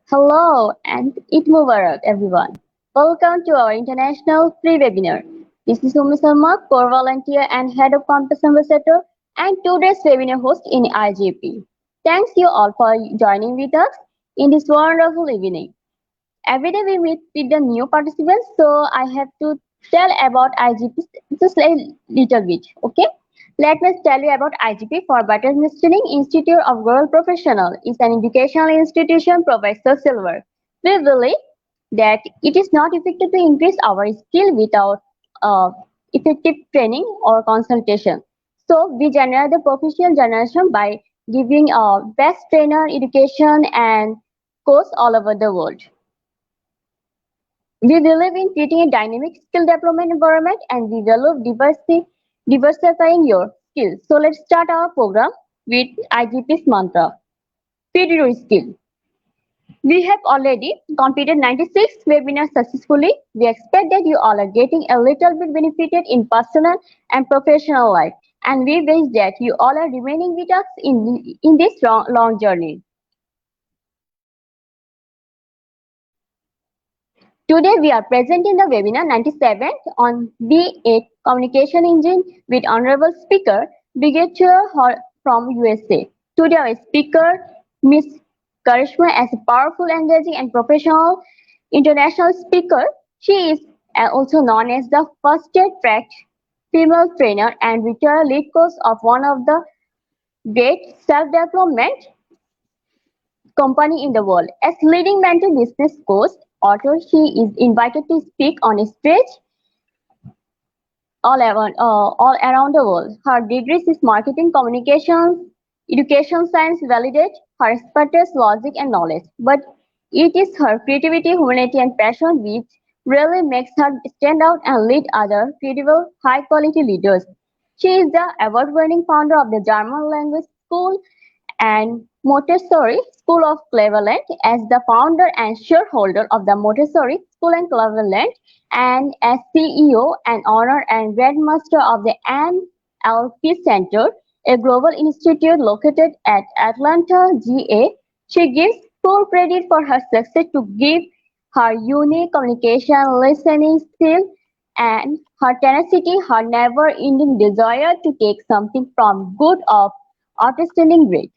Hello and Eid Mubarak everyone. Welcome to our international free webinar. This is Umi Salma, core volunteer and head of campus ambassador and today's webinar host in IGP. Thanks you all for joining with us in this wonderful evening. Every day we meet with the new participants, so I have to tell about IGP just a little bit, okay? Let me tell you about IGP for Better Understanding Institute of Rural Professional. It's an educational institution provides social work. We believe that it is not effective to increase our skill without uh, effective training or consultation. So we generate the professional generation by giving best trainer education and course all over the world. We believe in creating a dynamic skill development environment and we value diversifying your skills. So let's start our program with IGP's mantra, feed your skill. We have already completed 96 webinars successfully. We expect that you all are getting a little bit benefited in personal and professional life. And we wish that you all are remaining with us in this long journey. Today we are presenting the webinar 97 on B8 Communication Engine with Honorable Speaker Brigadier from USA. Today our speaker Ms. Karishma is a powerful, engaging and professional international speaker. She is also known as the first tracked female trainer and retired lead coach of one of the great self-development company in the world. As leading mental business coach, author, she is invited to speak on a stage all around the world. Her degrees is marketing, communications, education science validate her expertise, logic, and knowledge. But it is her creativity, humanity, and passion which really makes her stand out and lead other credible, high-quality leaders. She is the award-winning founder of the German language school and Montessori School of Cleveland as the founder and shareholder of the Montessori School in Cleveland and as CEO and owner and Grandmaster of the NLP Center, a global institute located at Atlanta, GA. She gives full credit for her success to give her unique communication listening skill and her tenacity, her never-ending desire to take something from good of outstanding great.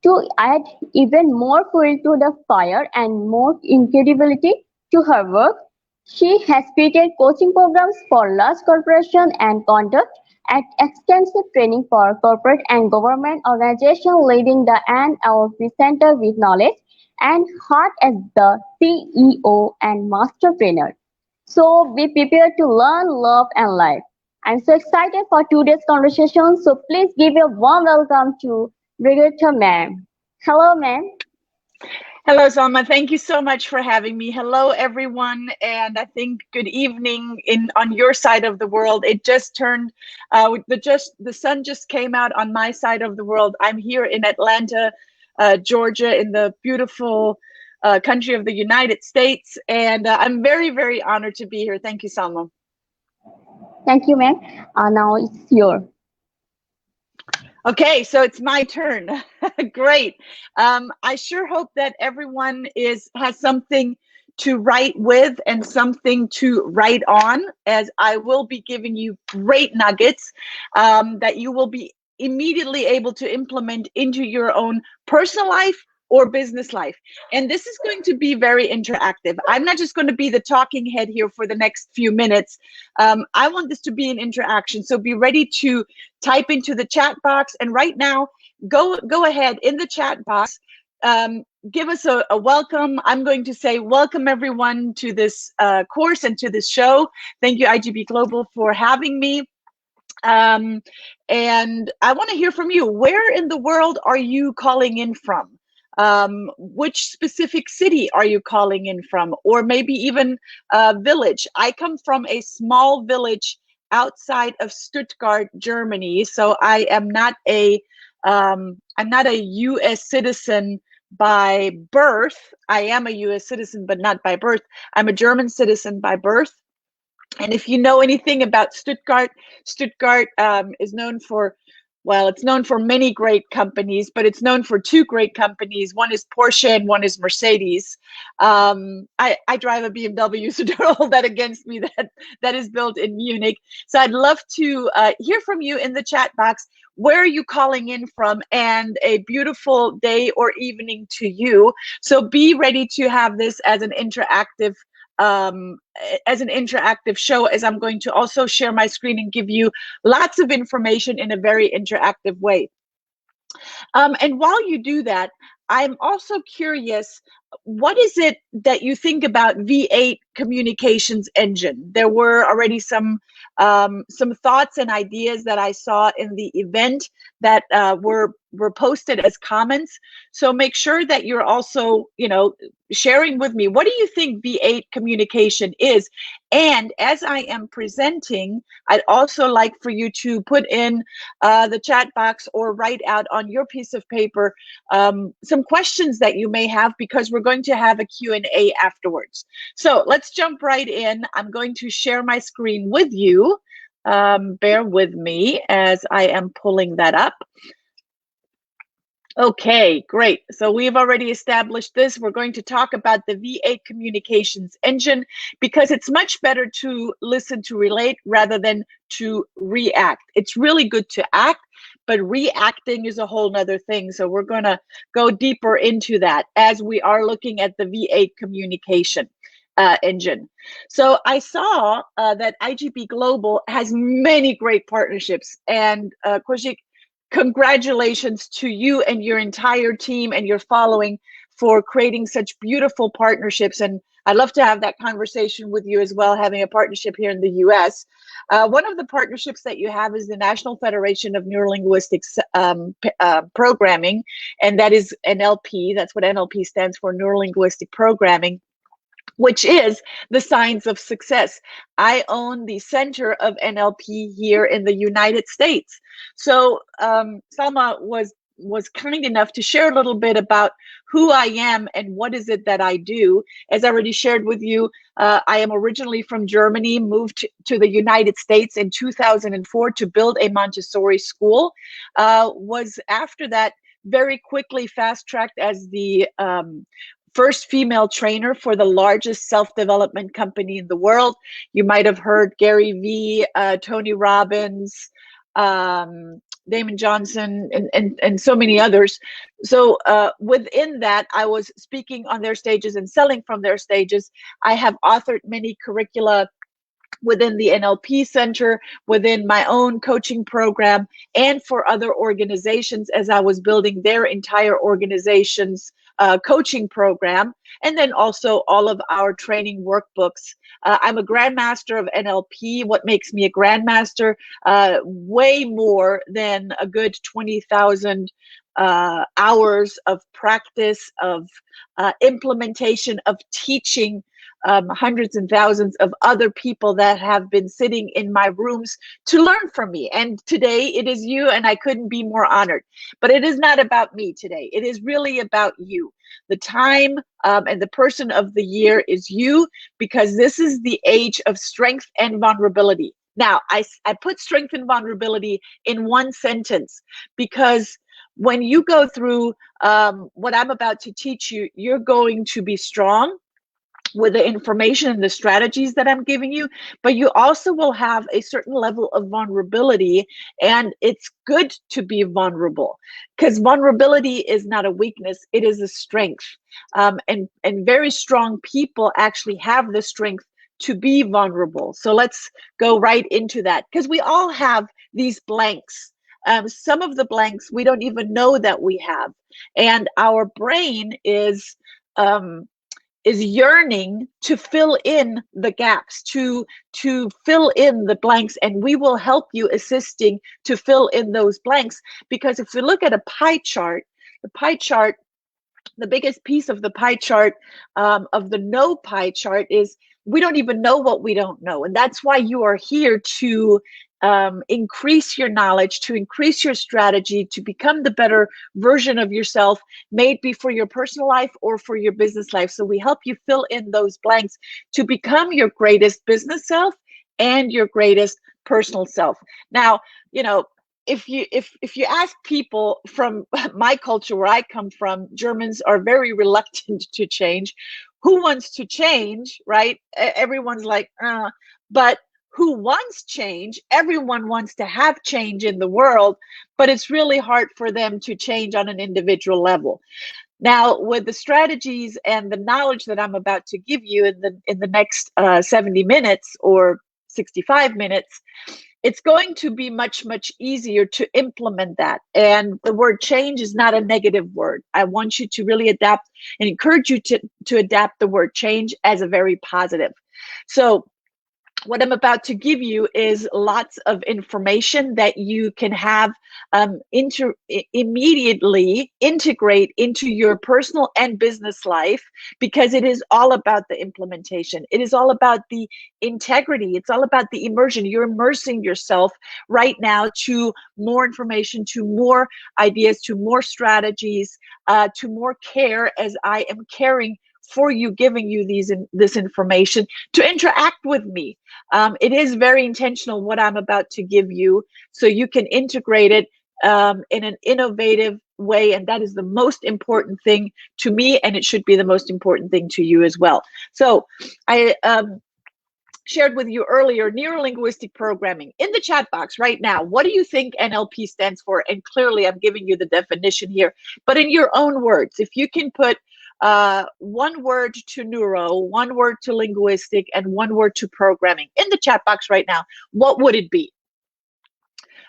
To add even more fuel to the fire and more incredibility to her work, she has created coaching programs for large corporations and conduct at extensive training for corporate and government organizations, leading the NLP Center with knowledge and heart as the CEO and master trainer. So be prepared to learn, love, and live. I'm so excited for today's conversation. So please give a warm welcome to Brigadier Ma'am. Hello, ma'am. Hello, Salma. Thank you so much for having me. Hello, everyone, and I think good evening on your side of the world. It just turned, the sun just came out on my side of the world. I'm here in Atlanta, Georgia, in the beautiful country of the United States, and I'm very, very honored to be here. Thank you, Salma. Thank you, ma'am. Now it's your. Okay, so it's my turn. Great. I sure hope that everyone has something to write with and something to write on, as I will be giving you great nuggets that you will be immediately able to implement into your own personal life or business life. And this is going to be very interactive. I'm not just going to be the talking head here for the next few minutes. I want this to be an interaction. So be ready to type into the chat box. And right now, go ahead in the chat box. Give us a welcome. I'm going to say welcome everyone to this course and to this show. Thank you, IGP Global, for having me. And I want to hear from you. Where in the world are you calling in from? Which specific city are you calling in from? Or maybe even a village. I come from a small village outside of Stuttgart, Germany. So I am not a US citizen by birth. I am a US citizen, but not by birth. I'm a German citizen by birth. And if you know anything about Stuttgart, Stuttgart is known for well, it's known for many great companies, but it's known for two great companies. One is Porsche and one is Mercedes. I drive a BMW, so don't hold that against me. That is built in Munich. So I'd love to hear from you in the chat box. Where are you calling in from? And a beautiful day or evening to you. So be ready to have this as an interactive show, as I'm going to also share my screen and give you lots of information in a very interactive way. And while you do that, I'm also curious, what is it that you think about V8 Communications Engine? There were already some thoughts and ideas that I saw in the event that were posted as comments. So make sure that you're also, sharing with me, what do you think V8 communication is? And as I am presenting, I'd also like for you to put in the chat box or write out on your piece of paper some questions that you may have, because we're going to have a Q&A afterwards. So let's jump right in. I'm going to share my screen with you. Bear with me as I am pulling that up. Okay, great. So we've already established this. We're going to talk about the V8 Communications Engine, because it's much better to listen to relate rather than to react. It's really good to act, but reacting is a whole nother thing. So we're going to go deeper into that as we are looking at the V8 Communication engine. So I saw that IGP Global has many great partnerships, and Koushik, congratulations to you and your entire team and your following for creating such beautiful partnerships. And I'd love to have that conversation with you as well, having a partnership here in the US. One of the partnerships that you have is the National Federation of Neurolinguistic Programming, and that is NLP. That's what NLP stands for, Neurolinguistic Programming, which is the Science of Success. I own the Center of NLP here in the United States. So Salma was kind enough to share a little bit about who I am and what is it that I do. As I already shared with you, I am originally from Germany, moved to the United States in 2004 to build a Montessori school. Was after that very quickly fast-tracked as the first female trainer for the largest self-development company in the world. You might have heard Gary Vee, Tony Robbins, Damon Johnson, and so many others. So within that, I was speaking on their stages and selling from their stages. I have authored many curricula within the NLP Center, within my own coaching program, and for other organizations as I was building their entire organization's coaching program, and then also all of our training workbooks. I'm a grandmaster of NLP. What makes me a grandmaster? Way more than a good 20,000 hours of practice, of implementation, of teaching hundreds and thousands of other people that have been sitting in my rooms to learn from me. And today it is you, and I couldn't be more honored. But it is not about me today. It is really about you. The time and the person of the year is you, because this is the age of strength and vulnerability. Now, I put strength and vulnerability in one sentence, because when you go through what I'm about to teach you, you're going to be strong with the information and the strategies that I'm giving you, but you also will have a certain level of vulnerability, and it's good to be vulnerable, because vulnerability is not a weakness, it is a strength. And very strong people actually have the strength to be vulnerable. So let's go right into that, because we all have these blanks. Some of the blanks we don't even know that we have, and our brain is yearning to fill in the gaps, to fill in the blanks, and we will help you assisting to fill in those blanks. Because if we look at a pie chart, the biggest piece of the pie chart, of the no pie chart, is we don't even know what we don't know. And that's why you are here, to increase your knowledge, to increase your strategy, to become the better version of yourself, maybe for your personal life or for your business life. So we help you fill in those blanks to become your greatest business self and your greatest personal self. Now, if you ask people from my culture, where I come from, Germans are very reluctant to change. Who wants to change, right? Everyone's like, but who wants change? Everyone wants to have change in the world, but it's really hard for them to change on an individual level. Now, with the strategies and the knowledge that I'm about to give you in the next 70 minutes or 65 minutes, it's going to be much easier to implement that. And the word change is not a negative word. I want you to really adapt and encourage you to adapt the word change as a very positive. So what I'm about to give you is lots of information that you can have immediately integrate into your personal and business life, because it is all about the implementation. It is all about the integrity. It's all about the immersion. You're immersing yourself right now to more information, to more ideas, to more strategies, to more care, as I am caring for you, giving you this information to interact with me. It is very intentional what I'm about to give you, so you can integrate it in an innovative way, and that is the most important thing to me, and it should be the most important thing to you as well. So I shared with you earlier, neuro-linguistic programming. In the chat box right now, what do you think NLP stands for? And clearly I'm giving you the definition here, but in your own words, if you can put one word to neuro, one word to linguistic, and one word to programming in the chat box right now, what would it be?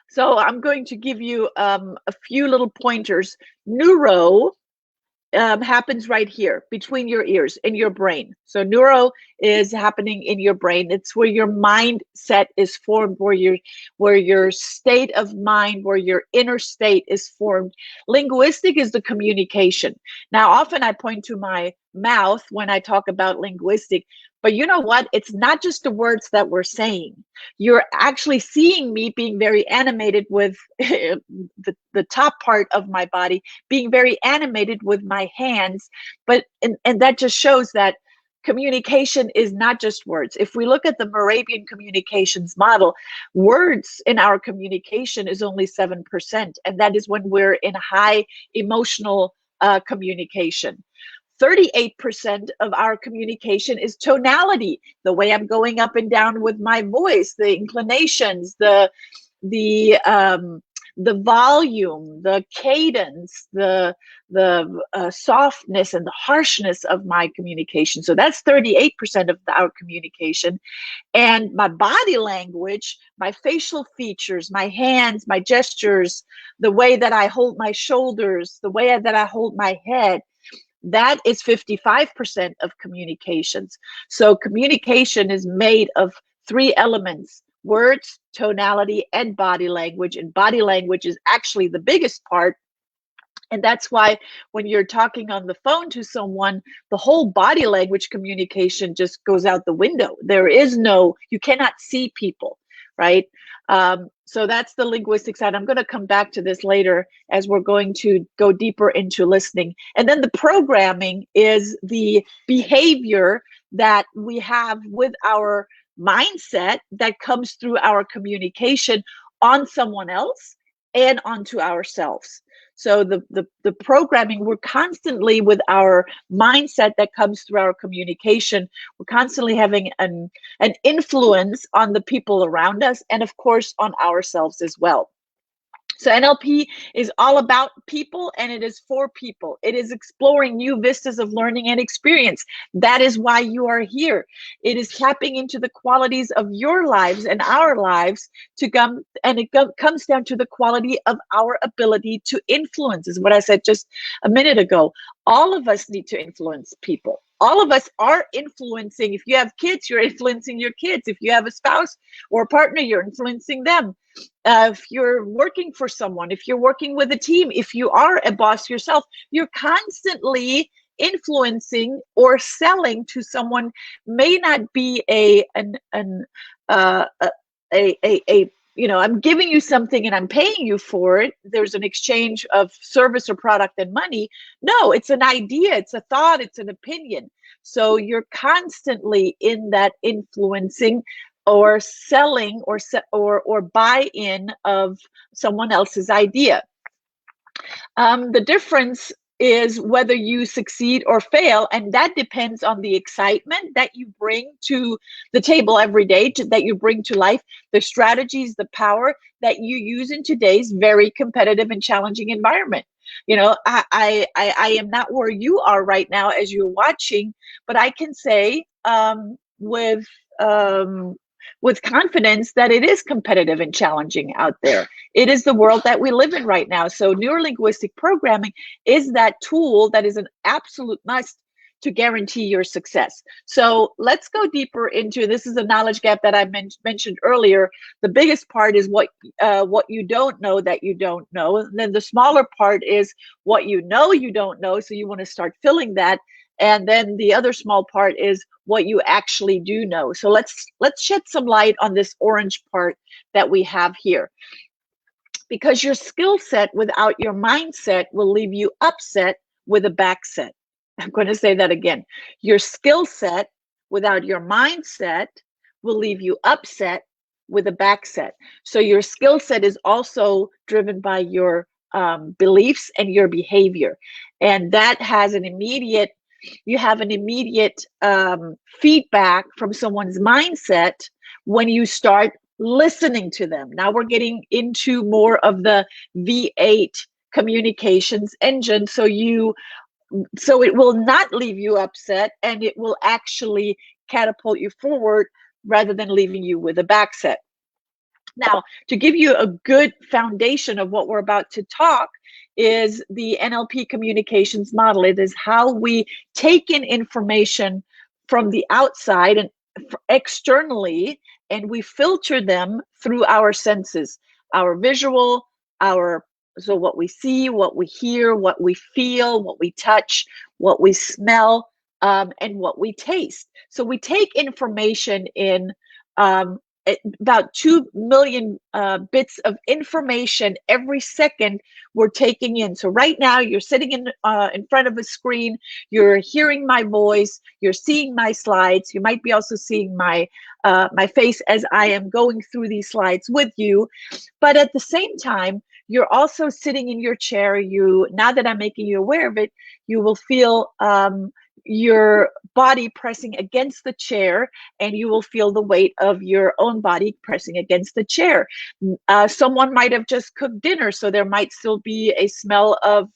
So I'm going to give you a few little pointers. Neuro happens right here between your ears in your brain. So neuro is happening in your brain. It's where your mindset is formed, where your state of mind, where your inner state is formed. Linguistic is the communication. Now, often I point to my mouth when I talk about linguistic, but you know what? It's not just the words that we're saying. You're actually seeing me being very animated with the top part of my body, being very animated with my hands. But and that just shows that communication is not just words. If we look at the Moravian Communications Model, words in our communication is only 7%. And that is when we're in high emotional communication. 38% of our communication is tonality, the way I'm going up and down with my voice, the inclinations, the volume, the cadence, the softness and the harshness of my communication. So that's 38% of our communication. And my body language, my facial features, my hands, my gestures, the way that I hold my shoulders, the way that I hold my head, that is 55% of communications. So communication is made of 3 elements: words, tonality, and body language. And body language is actually the biggest part. And that's why when you're talking on the phone to someone, the whole body language communication just goes out the window. There is no, you cannot see people, right? So that's the linguistic side. I'm going to come back to this later as we're going to go deeper into listening. And then the programming is the behavior that we have with our mindset that comes through our communication on someone else and onto ourselves. So the programming, we're constantly with our mindset that comes through our communication. We're constantly having an influence on the people around us, and of course on ourselves as well. So NLP is all about people, and it is for people. It is exploring new vistas of learning and experience. That is why you are here. It is tapping into the qualities of your lives and our lives to come, and it comes down to the quality of our ability to influence, is what I said just a minute ago. All of us need to influence people. All of us are influencing. If you have kids, you're influencing your kids. If you have a spouse or a partner, you're influencing them. If you're working for someone, if you're working with a team, if you are a boss yourself, you're constantly influencing or selling to someone. May not be you know, I'm giving you something and I'm paying you for it. There's an exchange of service or product and money. No, it's an idea, it's a thought, it's an opinion. So you're constantly in that influencing or selling or buy-in of someone else's idea. The difference is whether you succeed or fail, and that depends on the excitement that you bring to the table every day, that you bring to life, the strategies, the power that you use in today's very competitive and challenging environment. You know, I am not where you are right now as you're watching, but I can say with confidence that it is competitive and challenging out there. It is the world that we live in right now. So neurolinguistic programming is that tool that is an absolute must to guarantee your success. So let's go deeper into, this is a knowledge gap that I mentioned earlier. The biggest part is what you don't know that you don't know. And then the smaller part is what you know you don't know. So you want to start filling that. And then the other small part is what you actually do know. So let's shed some light on this orange part that we have here. Because your skill set without your mindset will leave you upset with a back set. I'm going to say that again. Your skill set without your mindset will leave you upset with a back set. So your skill set is also driven by your beliefs and your behavior. And that has an immediate, you have an immediate feedback from someone's mindset when you start listening to them. Now we're getting into more of the V8 communications engine. So it will not leave you upset, and it will actually catapult you forward rather than leaving you with a back set. Now, to give you a good foundation of what we're about to talk is the NLP Communications Model. It is how we take in information from the outside and externally, and we filter them through our senses, our visual, so what we see, what we hear, what we feel, what we touch, what we smell, and what we taste. So we take information in about 2 million bits of information every second we're taking in. So right now you're sitting in front of a screen, you're hearing my voice, you're seeing my slides, you might be also seeing my face as I am going through these slides with you. But at the same time, you're also sitting in your chair. Now that I'm making you aware of it, you will feel your body pressing against the chair, and you will feel the weight of your own body pressing against the chair. Someone might have just cooked dinner, so there might still be a smell of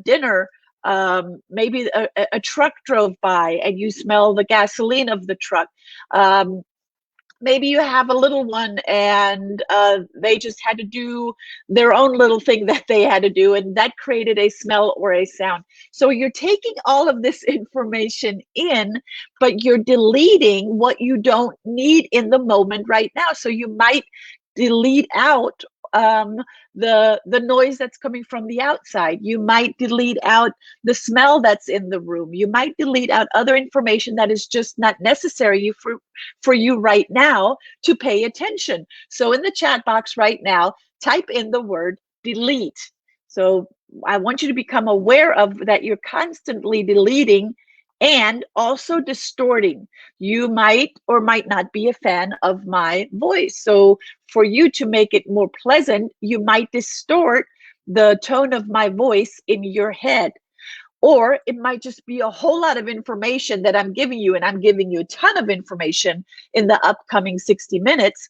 dinner. Maybe a truck drove by and you smell the gasoline of the truck. Maybe you have a little one and they just had to do their own little thing that they had to do, and that created a smell or a sound. So you're taking all of this information in, but you're deleting what you don't need in the moment right now. So you might delete out the noise that's coming from the outside. You might delete out the smell that's in the room. You might delete out other information that is just not necessary for you right now to pay attention. So in the chat box right now, type in the word delete. So I want you to become aware of that. You're constantly deleting and also distorting. You might or might not be a fan of my voice. So for you to make it more pleasant, you might distort the tone of my voice in your head. Or it might just be a whole lot of information that I'm giving you, and I'm giving you a ton of information in the upcoming 60 minutes.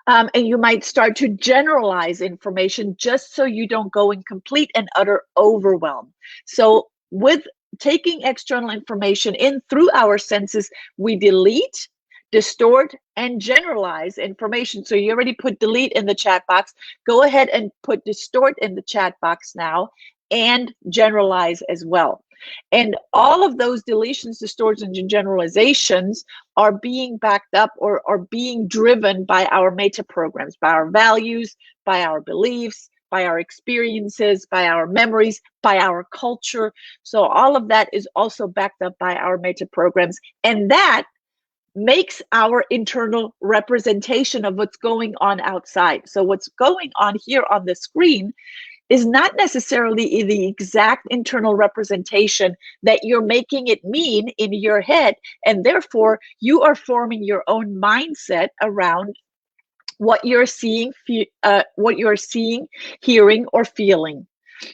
And you might start to generalize information just so you don't go in complete and utter overwhelm. So with taking external information in through our senses, we delete, distort, and generalize information. So you already put delete in the chat box. Go ahead and put distort in the chat box now, and generalize as well. And all of those deletions, distortions, and generalizations are being backed up or are being driven by our meta programs, by our values, by our beliefs, by our experiences, by our memories, by our culture. So all of that is also backed up by our meta programs. And that makes our internal representation of what's going on outside. So what's going on here on the screen is not necessarily the exact internal representation that you're making it mean in your head. And therefore, you are forming your own mindset around what you're seeing, hearing, or feeling.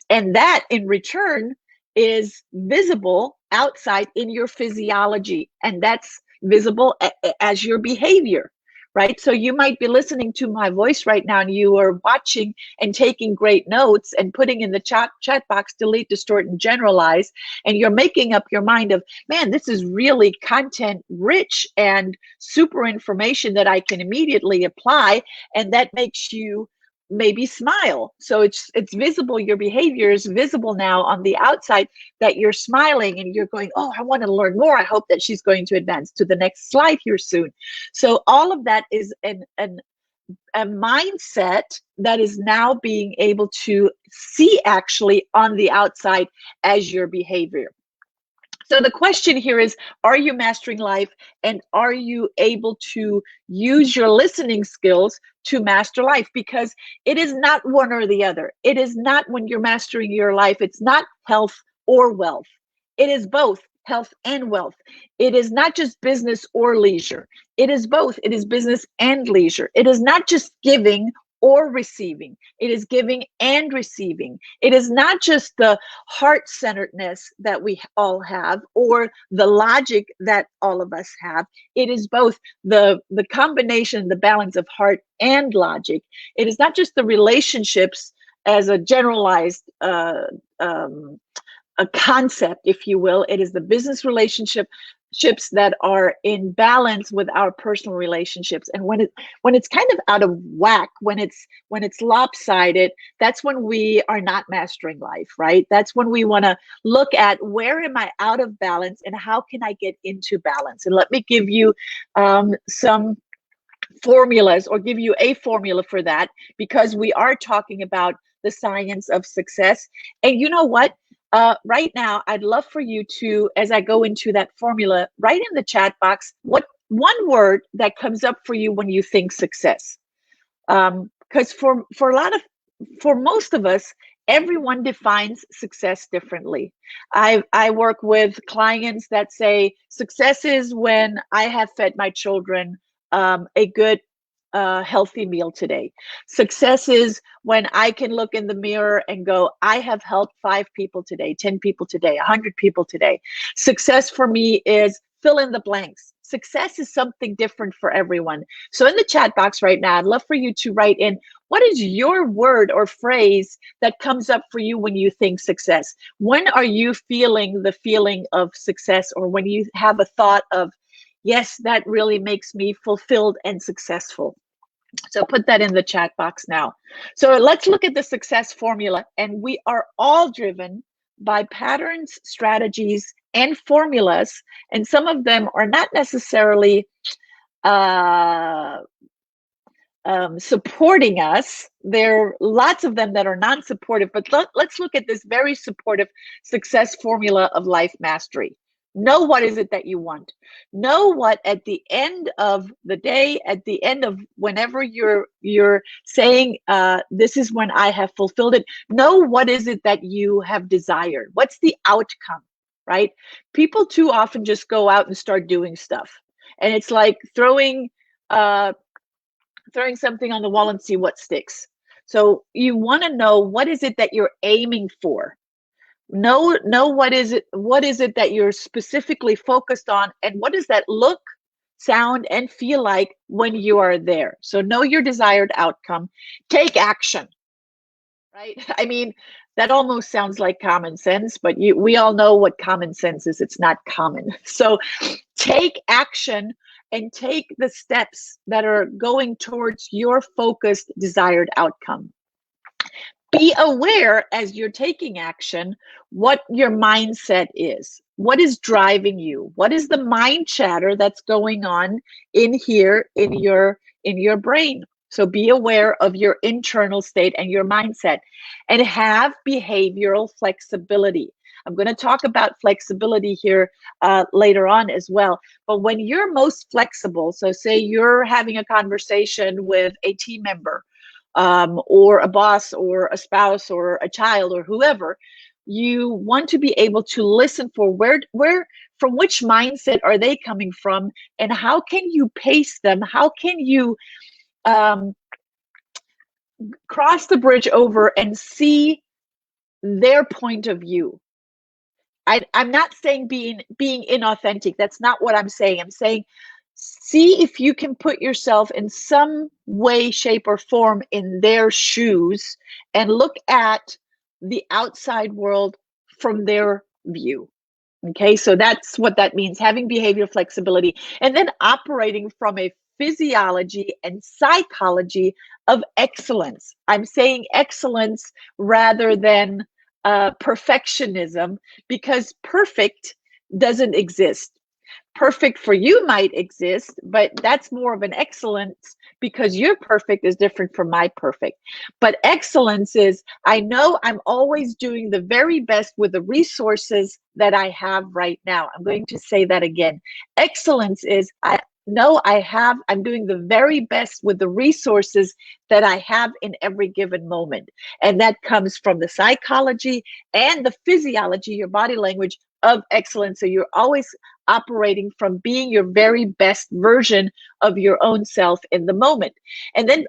And that in return is visible outside in your physiology, and that's visible as your behavior, right? So you might be listening to my voice right now, and you are watching and taking great notes and putting in the chat box, delete, distort, and generalize, and you're making up your mind of, man, this is really content rich and super information that I can immediately apply, and that makes you maybe smile. So it's visible, your behavior is visible now on the outside, that you're smiling and you're going, oh, I want to learn more. I hope that she's going to advance to the next slide here soon. So all of that is a mindset that is now being able to see actually on the outside as your behavior. So the question here is, are you mastering life, and are you able to use your listening skills to master life? Because it is not one or the other. It is not, when you're mastering your life, it's not health or wealth. It is both health and wealth. It is not just business or leisure. It is both. It is business and leisure. It is not just giving or receiving. It is giving and receiving. It is not just the heart-centeredness that we all have, or the logic that all of us have. It is both the combination, the balance of heart and logic. It is not just the relationships as a generalized a concept, if you will. It is the business relationships that are in balance with our personal relationships. And when it's kind of out of whack, when it's lopsided, that's when we are not mastering life, right? That's when we want to look at, where am I out of balance and how can I get into balance? And let me give you some formulas, or give you a formula for that, because we are talking about the science of success. And you know what? Right now, I'd love for you to, as I go into that formula, write in the chat box what one word that comes up for you when you think success. Because for most of us, everyone defines success differently. I work with clients that say success is when I have fed my children a good healthy meal today. Success is when I can look in the mirror and go, I have helped 5 people today, 10 people today, 100 people today. Success for me is fill in the blanks. Success is something different for everyone. So in the chat box right now, I'd love for you to write in, what is your word or phrase that comes up for you when you think success? When are you feeling the feeling of success, or when you have a thought of, yes, that really makes me fulfilled and successful? So put that in the chat box now. So let's look at the success formula. And we are all driven by patterns, strategies, and formulas. And some of them are not necessarily supporting us. There are lots of them that are non-supportive, but let's look at this very supportive success formula of life mastery. Know what is it that you want. Know what, at the end of the day, at the end of whenever you're saying, this is when I have fulfilled it, know what is it that you have desired. What's the outcome, right? People too often just go out and start doing stuff. And it's like throwing something on the wall and see what sticks. So you want to know, what is it that you're aiming for? Know what is it that you're specifically focused on, and what does that look, sound, and feel like when you are there? So know your desired outcome. Take action, right? I mean, that almost sounds like common sense, but we all know what common sense is. It's not common. So take action and take the steps that are going towards your focused desired outcome. Be aware as you're taking action what your mindset is. What is driving you? What is the mind chatter that's going on in here in your brain? So be aware of your internal state and your mindset, and have behavioral flexibility. I'm going to talk about flexibility here later on as well. But when you're most flexible, so say you're having a conversation with a team member, or a boss or a spouse or a child or whoever, you want to be able to listen for where from which mindset are they coming from, and how can you pace them? How can you cross the bridge over and see their point of view? I'm not saying being inauthentic. That's not what I'm saying. I'm saying see if you can put yourself in some way, shape, or form in their shoes and look at the outside world from their view. Okay, so that's what that means, having behavior flexibility, and then operating from a physiology and psychology of excellence. I'm saying excellence rather than perfectionism, because perfect doesn't exist. Perfect for you might exist, but that's more of an excellence, because your perfect is different from my perfect. But excellence is, I know I'm always doing the very best with the resources that I have right now. I'm going to say that again. Excellence is, I know I'm doing the very best with the resources that I have in every given moment. And that comes from the psychology and the physiology, your body language of excellence. So you're always operating from being your very best version of your own self in the moment. And then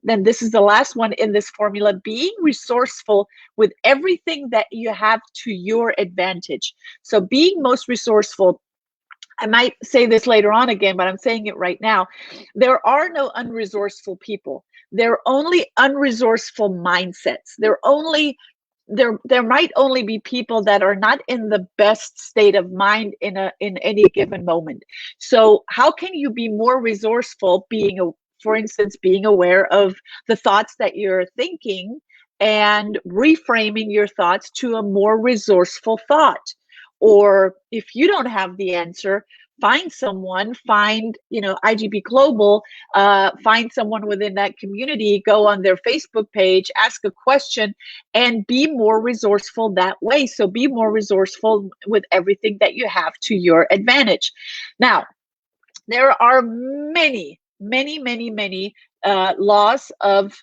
then this is the last one in this formula, being resourceful with everything that you have to your advantage. So being most resourceful, I might say this later on again, but I'm saying it right now. There are no unresourceful people. There are only unresourceful mindsets. There might only be people that are not in the best state of mind in any given moment. So how can you be more resourceful, for instance, being aware of the thoughts that you're thinking and reframing your thoughts to a more resourceful thought? Or if you don't have the answer, find IGP Global, find someone within that community, go on their Facebook page, ask a question, and be more resourceful that way. So be more resourceful with everything that you have to your advantage. Now, there are many laws of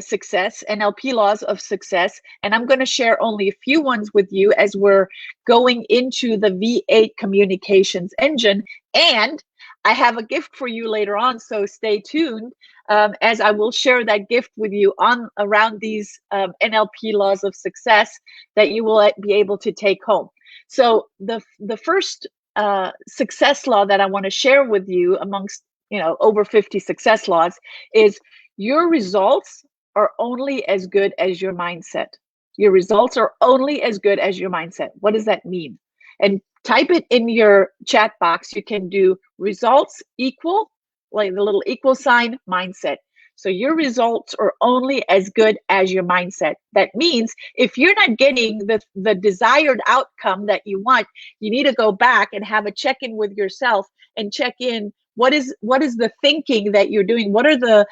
success, NLP laws of success, and I'm going to share only a few ones with you as we're going into the V8 communications engine. And I have a gift for you later on, so stay tuned, as I will share that gift with you around these NLP laws of success that you will be able to take home. So the first success law that I want to share with you amongst over 50 success laws is, your results are only as good as your mindset. Your results are only as good as your mindset. What does that mean? And type it in your chat box. You can do results equal, like the little equal sign, mindset. So your results are only as good as your mindset. That means if you're not getting the desired outcome that you want, you need to go back and have a check-in with yourself and check in, what is the thinking that you're doing? What are the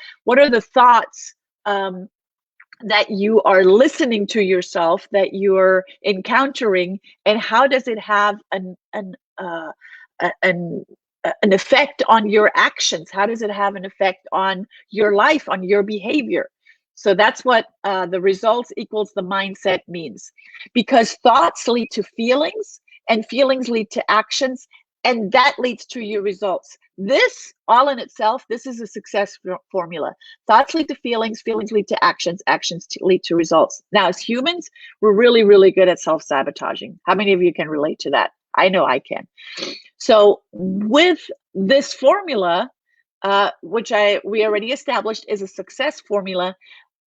thoughts that you are listening to yourself, that you're encountering, and how does it have an effect on your actions? How does it have an effect on your life, on your behavior? So that's what the results equals the mindset means, because thoughts lead to feelings, and feelings lead to actions, and that leads to your results. This all in itself, this is a success formula. Thoughts lead to feelings, feelings lead to actions, actions lead to results. Now, as humans, we're really, really good at self-sabotaging. How many of you can relate to that? I know I can. So with this formula, which we already established is a success formula,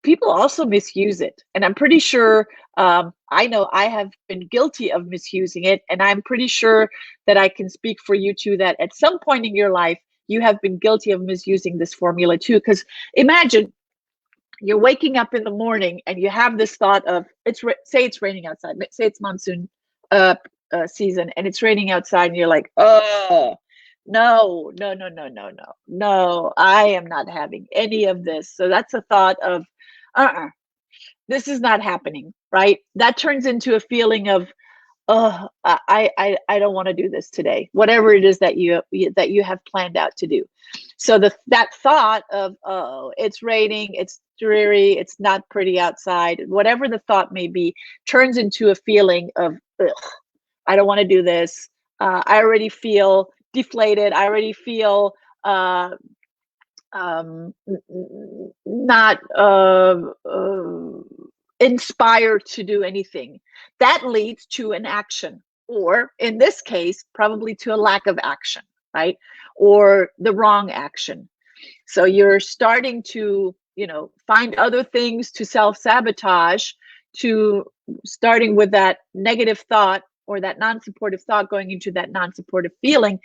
people also misuse it. And I'm pretty sure, I know I have been guilty of misusing it. And I'm pretty sure that I can speak for you too, that at some point in your life, you have been guilty of misusing this formula too. Because imagine you're waking up in the morning and you have this thought of, say it's raining outside, say it's monsoon season and it's raining outside, and you're like, oh, no, I am not having any of this. So that's a thought of, this is not happening, right? That turns into a feeling of, oh, I don't want to do this today, whatever it is that you have planned out to do. So that thought of, oh, it's raining, it's dreary, it's not pretty outside, whatever the thought may be, turns into a feeling of, ugh, I don't want to do this. I already feel deflated. I already feel not inspired to do anything. That leads to an action, or in this case, probably to a lack of action, right? Or the wrong action. So you're starting to, find other things to self-sabotage, to starting with that negative thought or that non-supportive thought going into that non-supportive feeling.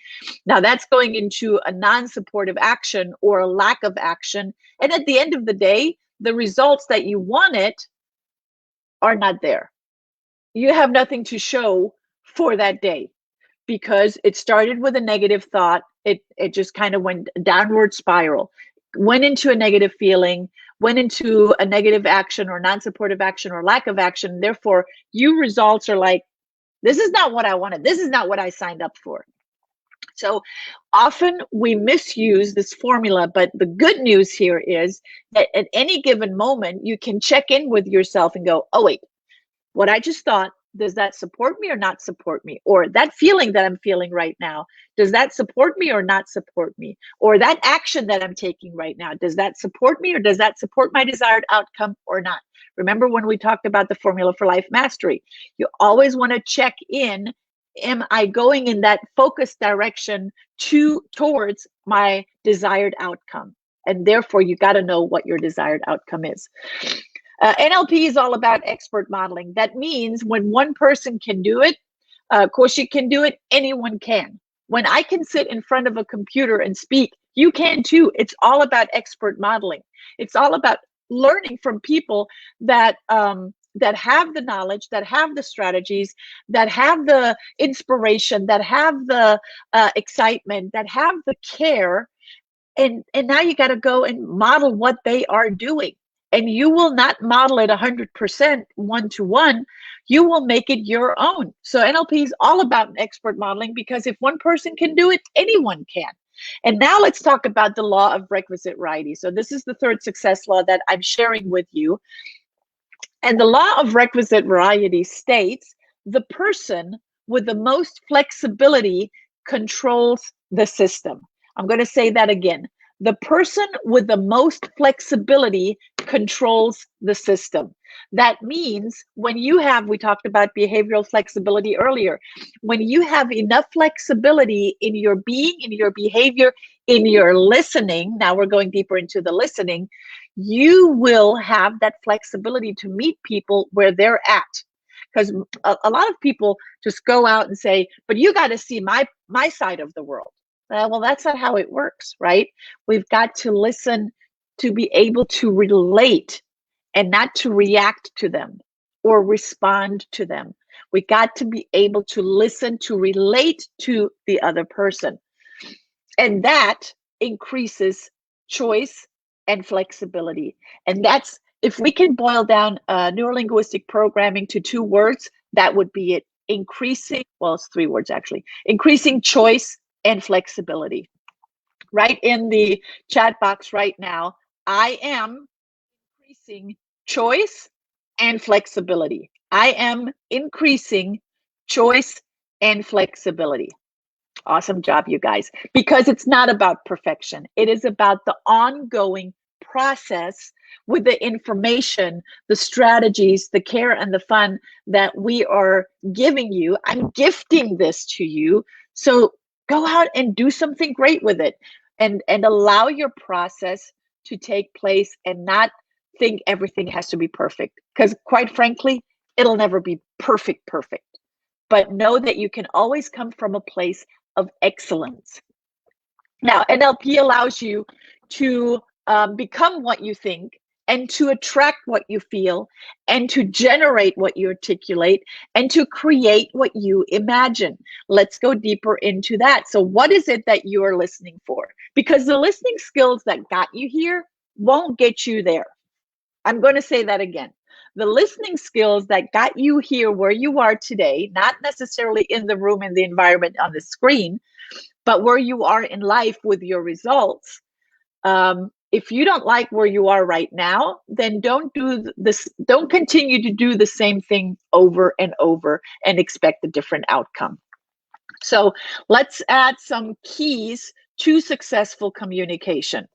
Now that's going into a non-supportive action or a lack of action. And at the end of the day, the results that you wanted are not there. You have nothing to show for that day because it started with a negative thought. It just kind of went downward spiral, went into a negative feeling, went into a negative action or non-supportive action or lack of action. Therefore, you results are like, this is not what I wanted. This is not what I signed up for. So often we misuse this formula, but the good news here is that at any given moment, you can check in with yourself and go, oh, wait, what I just thought, does that support me or not support me? Or that feeling that I'm feeling right now, does that support me or not support me? Or that action that I'm taking right now, does that support me or does that support my desired outcome or not? Remember when we talked about the formula for life mastery, you always want to check in. Am I going in that focused direction towards my desired outcome? And therefore, you got to know what your desired outcome is. NLP is all about expert modeling. That means when one person can do it, Koshi can do it, anyone can. When I can sit in front of a computer and speak, you can too. It's all about expert modeling. It's all about learning from people that have the knowledge, that have the strategies, that have the inspiration, that have the excitement, that have the care. And now you got to go and model what they are doing. And you will not model it 100% one-to-one. You will make it your own. So NLP is all about expert modeling because if one person can do it, anyone can. And now let's talk about the law of requisite variety. So this is the third success law that I'm sharing with you. And the law of requisite variety states the person with the most flexibility controls the system. I'm going to say that again. The person with the most flexibility controls the system. That means when you have, we talked about behavioral flexibility earlier, when you have enough flexibility in your being, in your behavior, in your listening, now we're going deeper into the listening, you will have that flexibility to meet people where they're at. Because a lot of people just go out and say, but you got to see my side of the world. Well, that's not how it works, right? We've got to listen to be able to relate and not to react to them or respond to them. We got to be able to listen, to relate to the other person. And that increases choice and flexibility. And that's, if we can boil down neurolinguistic programming to 2 words, that would be it. Increasing, well, it's 3 words actually, increasing choice and flexibility. Right in the chat box right now, I am increasing choice and flexibility. I am increasing choice and flexibility. Awesome job, you guys. Because it's not about perfection. It is about the ongoing process with the information, the strategies, the care, and the fun that we are giving you. I'm gifting this to you. So go out and do something great with it and allow your process to take place and not think everything has to be perfect. Because quite frankly, it'll never be perfect. But know that you can always come from a place of excellence. Now, NLP allows you to become what you think and to attract what you feel and to generate what you articulate and to create what you imagine. Let's go deeper into that. So what is it that you are listening for? Because the listening skills that got you here won't get you there. I'm going to say that again. The listening skills that got you here where you are today, not necessarily in the room, in the environment, on the screen, but where you are in life with your results, If you don't like where you are right now, then don't do this. Don't continue to do the same thing over and over and expect a different outcome. So let's add some keys to successful communication.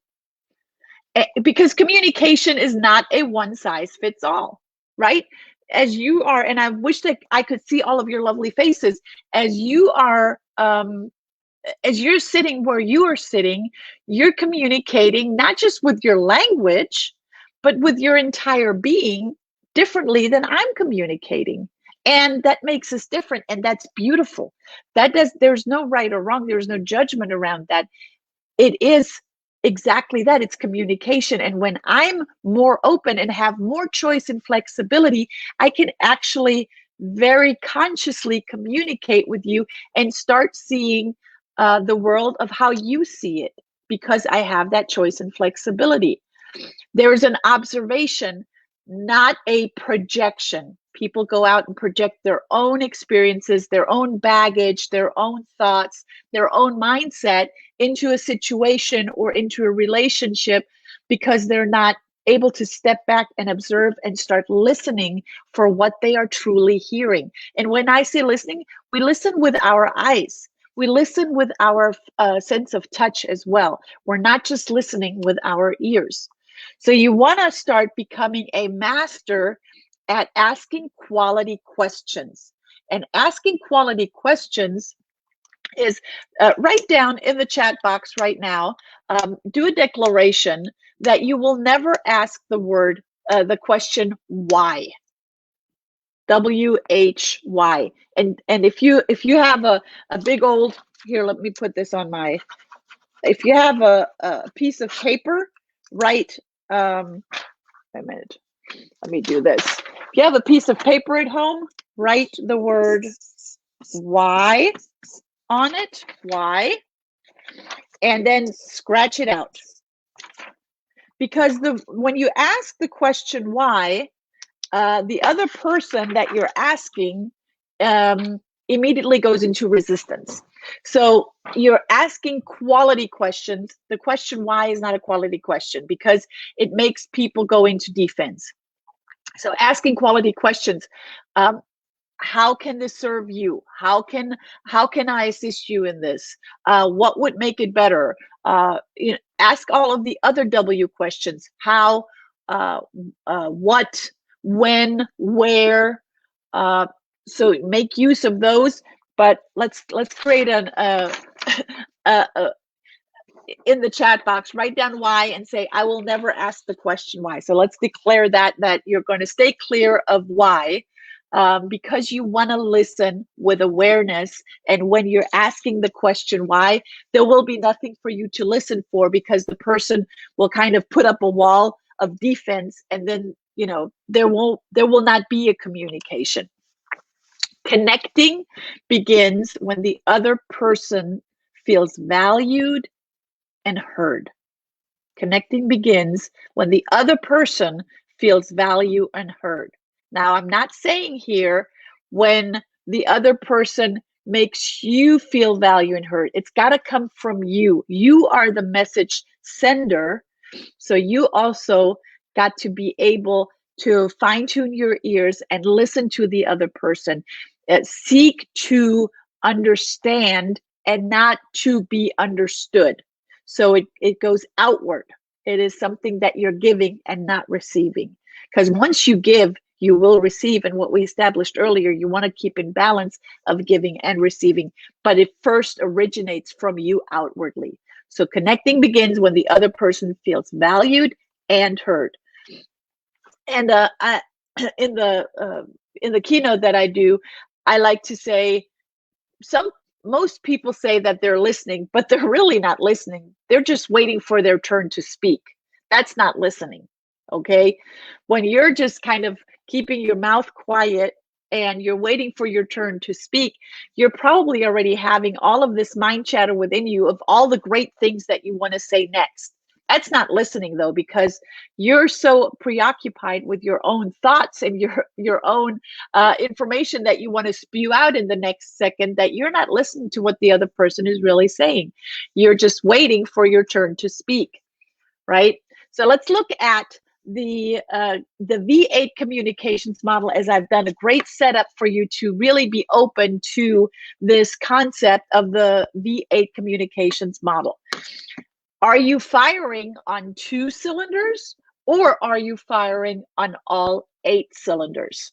Because communication is not a one size fits all, right? As you are, and I wish that I could see all of your lovely faces, as you are, as you're sitting where you are sitting, you're communicating not just with your language, but with your entire being differently than I'm communicating. And that makes us different, and that's beautiful. There's no right or wrong, there's no judgment around that. It is exactly that. It's communication. And when I'm more open and have more choice and flexibility, I can actually very consciously communicate with you and start seeing the world of how you see it, because I have that choice and flexibility. There's an observation, not a projection. People go out and project their own experiences, their own baggage, their own thoughts, their own mindset into a situation or into a relationship because they're not able to step back and observe and start listening for what they are truly hearing. And when I say listening, we listen with our eyes. We listen with our sense of touch as well. We're not just listening with our ears. So you want to start becoming a master at asking quality questions. And asking quality questions is write down in the chat box right now, do a declaration that you will never ask the question why. W-H-Y. And if you have a big old, here, let me put this on my, if you have a piece of paper, write, a minute, let me do this. If you have a piece of paper at home, write the word why on it, why, and then scratch it out. Because when you ask the question why, the other person that you're asking immediately goes into resistance. So you're asking quality questions. The question why is not a quality question because it makes people go into defense. So asking quality questions, how can this serve you? How can I assist you in this? What would make it better? Ask all of the other W questions. How, what, when, where. So make use of those. But let's create in the chat box, write down why and say, I will never ask the question why. So let's declare that you're going to stay clear of why. Because you want to listen with awareness. And when you're asking the question why, there will be nothing for you to listen for because the person will kind of put up a wall of defense, and then there will not be a communication. Connecting begins when the other person feels valued and heard. Connecting begins when the other person feels value and heard. Now, I'm not saying here when the other person makes you feel value and heard. It's got to come from you. You are the message sender. So you also got to be able to fine-tune your ears and listen to the other person. Seek to understand and not to be understood. So it goes outward. It is something that you're giving and not receiving. Because once you give, you will receive. And what we established earlier, you want to keep in balance of giving and receiving. But it first originates from you outwardly. So connecting begins when the other person feels valued and heard. And in the keynote that I do, I like to say most people say that they're listening, but they're really not listening. They're just waiting for their turn to speak. That's not listening, okay? When you're just kind of keeping your mouth quiet and you're waiting for your turn to speak, you're probably already having all of this mind chatter within you of all the great things that you want to say next. That's not listening, though, because you're so preoccupied with your own thoughts and your own information that you want to spew out in the next second that you're not listening to what the other person is really saying. You're just waiting for your turn to speak. right? So let's look at the V8 communications model, as I've done a great setup for you to really be open to this concept of the V8 communications model. Are you firing on 2 cylinders, or are you firing on all 8 cylinders?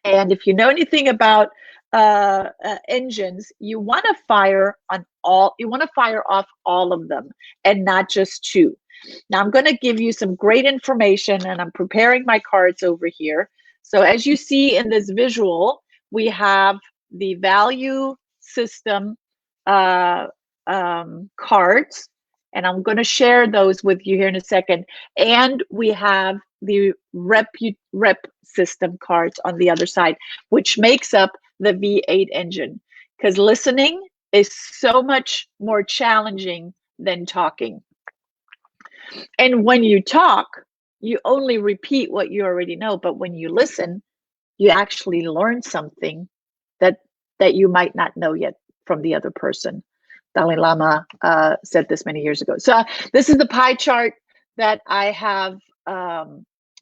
And if you know anything about engines, you want to fire on all, you want to fire off all of them and not just 2. Now I'm going to give you some great information, and I'm preparing my cards over here. So as you see in this visual, we have the value system cards, and I'm going to share those with you here in a second. And we have the rep system cards on the other side, which makes up the V8 engine, because listening is so much more challenging than talking. And when you talk, you only repeat what you already know, but when you listen, you actually learn something that you might not know yet from the other person. Dalai Lama said this many years ago. So this is the pie chart that I have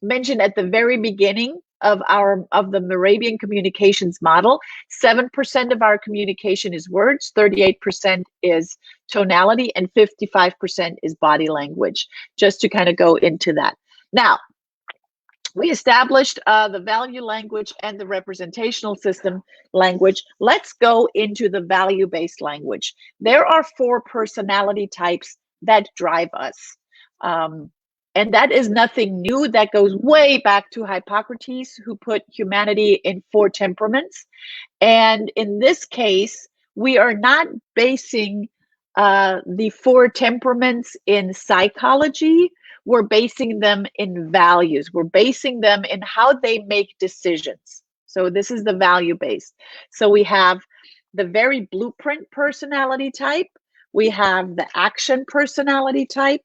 mentioned at the very beginning of the Moravian communications model. 7% of our communication is words, 38% is tonality, and 55% is body language, just to kind of go into that. Now, we established the value language and the representational system language. Let's go into the value-based language. There are 4 personality types that drive us. And that is nothing new. That goes way back to Hippocrates, who put humanity in 4 temperaments. And in this case, we are not basing the 4 temperaments in psychology. We're basing them in values. We're basing them in how they make decisions. So this is the value-based. So we have the very blueprint personality type. We have the action personality type.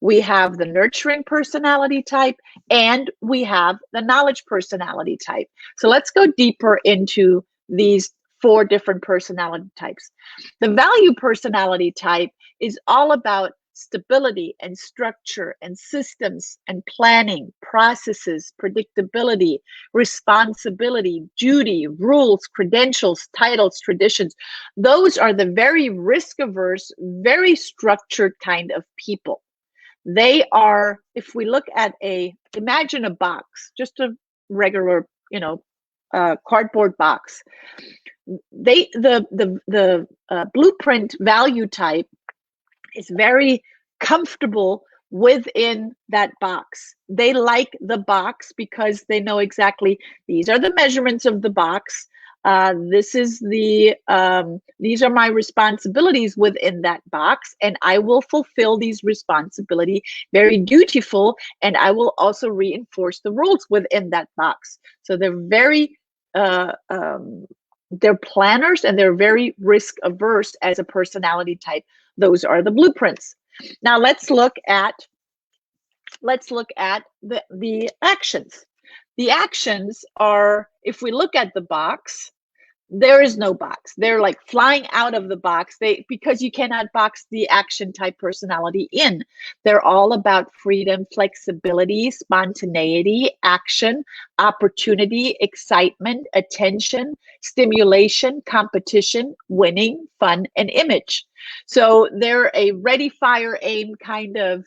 We have the nurturing personality type, and we have the knowledge personality type. So let's go deeper into these 4 different personality types. The value personality type is all about stability and structure and systems and planning, processes, predictability, responsibility, duty, rules, credentials, titles, traditions. Those are the very risk-averse, very structured kind of people. They are, if we look at imagine a box, just a regular, cardboard box. The blueprint value type is very comfortable within that box. They like the box because they know exactly these are the measurements of the box. These are my responsibilities within that box, and I will fulfill these responsibilities very dutiful, and I will also reinforce the rules within that box. So they're very they're planners, and they're very risk averse as a personality type. Those are the blueprints. Now let's look at the actions. The actions are, if we look at the box, there is no box. They're like flying out of the box. Because you cannot box the action type personality in. They're all about freedom, flexibility, spontaneity, action, opportunity, excitement, attention, stimulation, competition, winning, fun, and image. So they're a ready, fire, aim kind of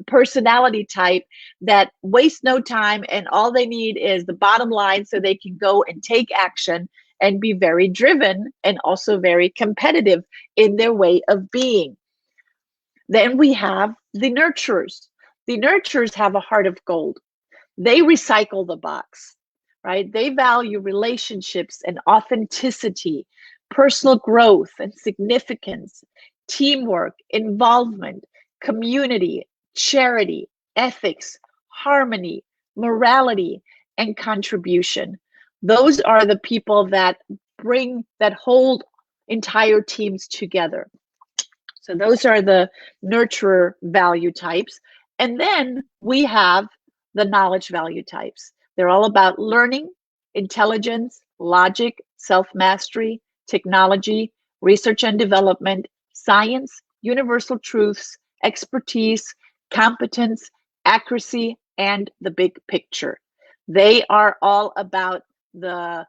personality type that wastes no time, and all they need is the bottom line so they can go and take action and be very driven and also very competitive in their way of being. Then we have the nurturers. The nurturers have a heart of gold. They recycle the box, right? They value relationships and authenticity, personal growth and significance, teamwork, involvement, community, charity, ethics, harmony, morality, and contribution. Those are the people that hold entire teams together. So those are the nurturer value types. And then we have the knowledge value types. They're all about learning, intelligence, logic, self-mastery, technology, research and development, science, universal truths, expertise, competence, accuracy, and the big picture. They are all about the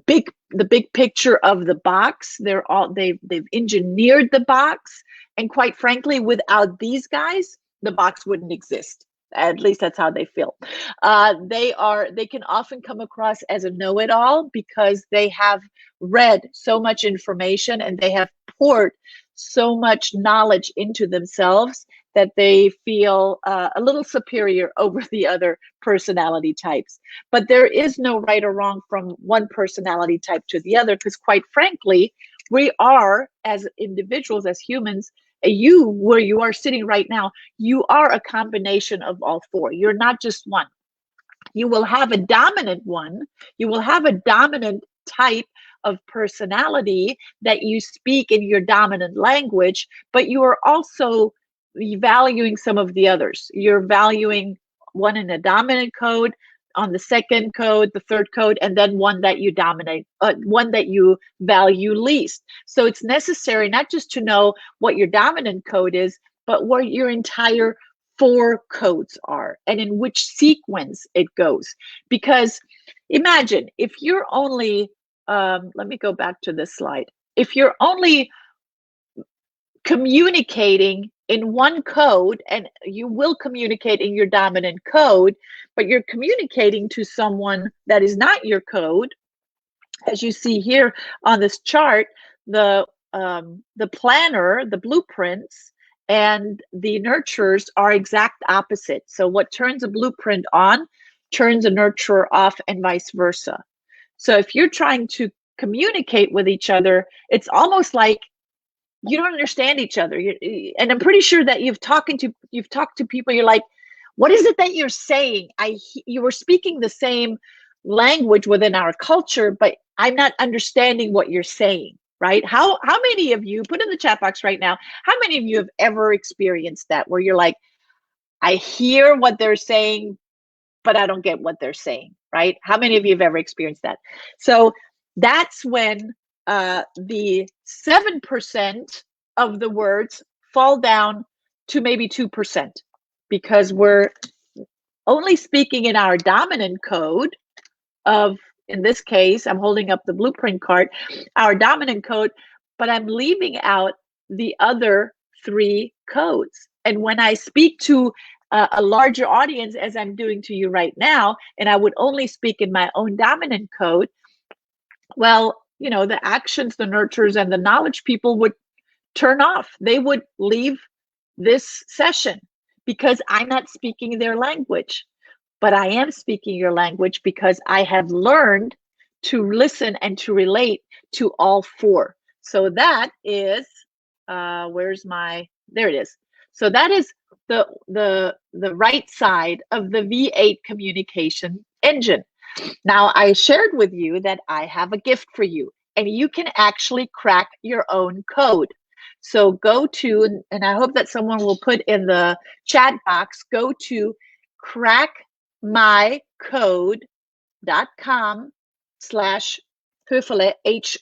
big picture of the box. They've engineered the box, and quite frankly, without these guys, the box wouldn't exist. At least that's how they feel. They can often come across as a know-it-all because they have read so much information and they have poured so much knowledge into themselves that they feel a little superior over the other personality types. But there is no right or wrong from one personality type to the other, because quite frankly, we are, as individuals, as humans, you, where you are sitting right now, you are a combination of all four. You're not just one. You will have a dominant one. You will have a dominant type of personality that you speak in your dominant language, but you are also valuing some of the others. You're valuing one in a dominant code, on the second code, the third code, and then one that you dominate, one that you value least. So it's necessary not just to know what your dominant code is, but what your entire four codes are and in which sequence it goes. Because imagine if you're only, let me go back to this slide. If you're only communicating in one code, and you will communicate in your dominant code, but you're communicating to someone that is not your code, as you see here on this chart, the planner, the blueprints, and the nurturers are exact opposite. So what turns a blueprint on turns a nurturer off, and vice versa. So if you're trying to communicate with each other, it's almost like you don't understand each other. And I'm pretty sure that you've talked to people, you're like, what is it that you're saying? You were speaking the same language within our culture, but I'm not understanding what you're saying, right? How many of you, put in the chat box right now, how many of you have ever experienced that, where you're like, I hear what they're saying, but I don't get what they're saying, right? How many of you have ever experienced that? So that's when the 7% of the words fall down to maybe 2%, because we're only speaking in our dominant code of, in this case, I'm holding up the blueprint card, our dominant code, but I'm leaving out the other three codes. And when I speak to a larger audience, as I'm doing to you right now, and I would only speak in my own dominant code, well, you know, the actions, the nurturers, and the knowledge people would turn off. They would leave this session because I'm not speaking their language. But I am speaking your language because I have learned to listen and to relate to all four. So that is, where's my, there it is. So that is the right side of the V8 communication engine. Now, I shared with you that I have a gift for you, and you can actually crack your own code. So go to, and I hope that someone will put in the chat box, go to crackmycode.com/Höferle,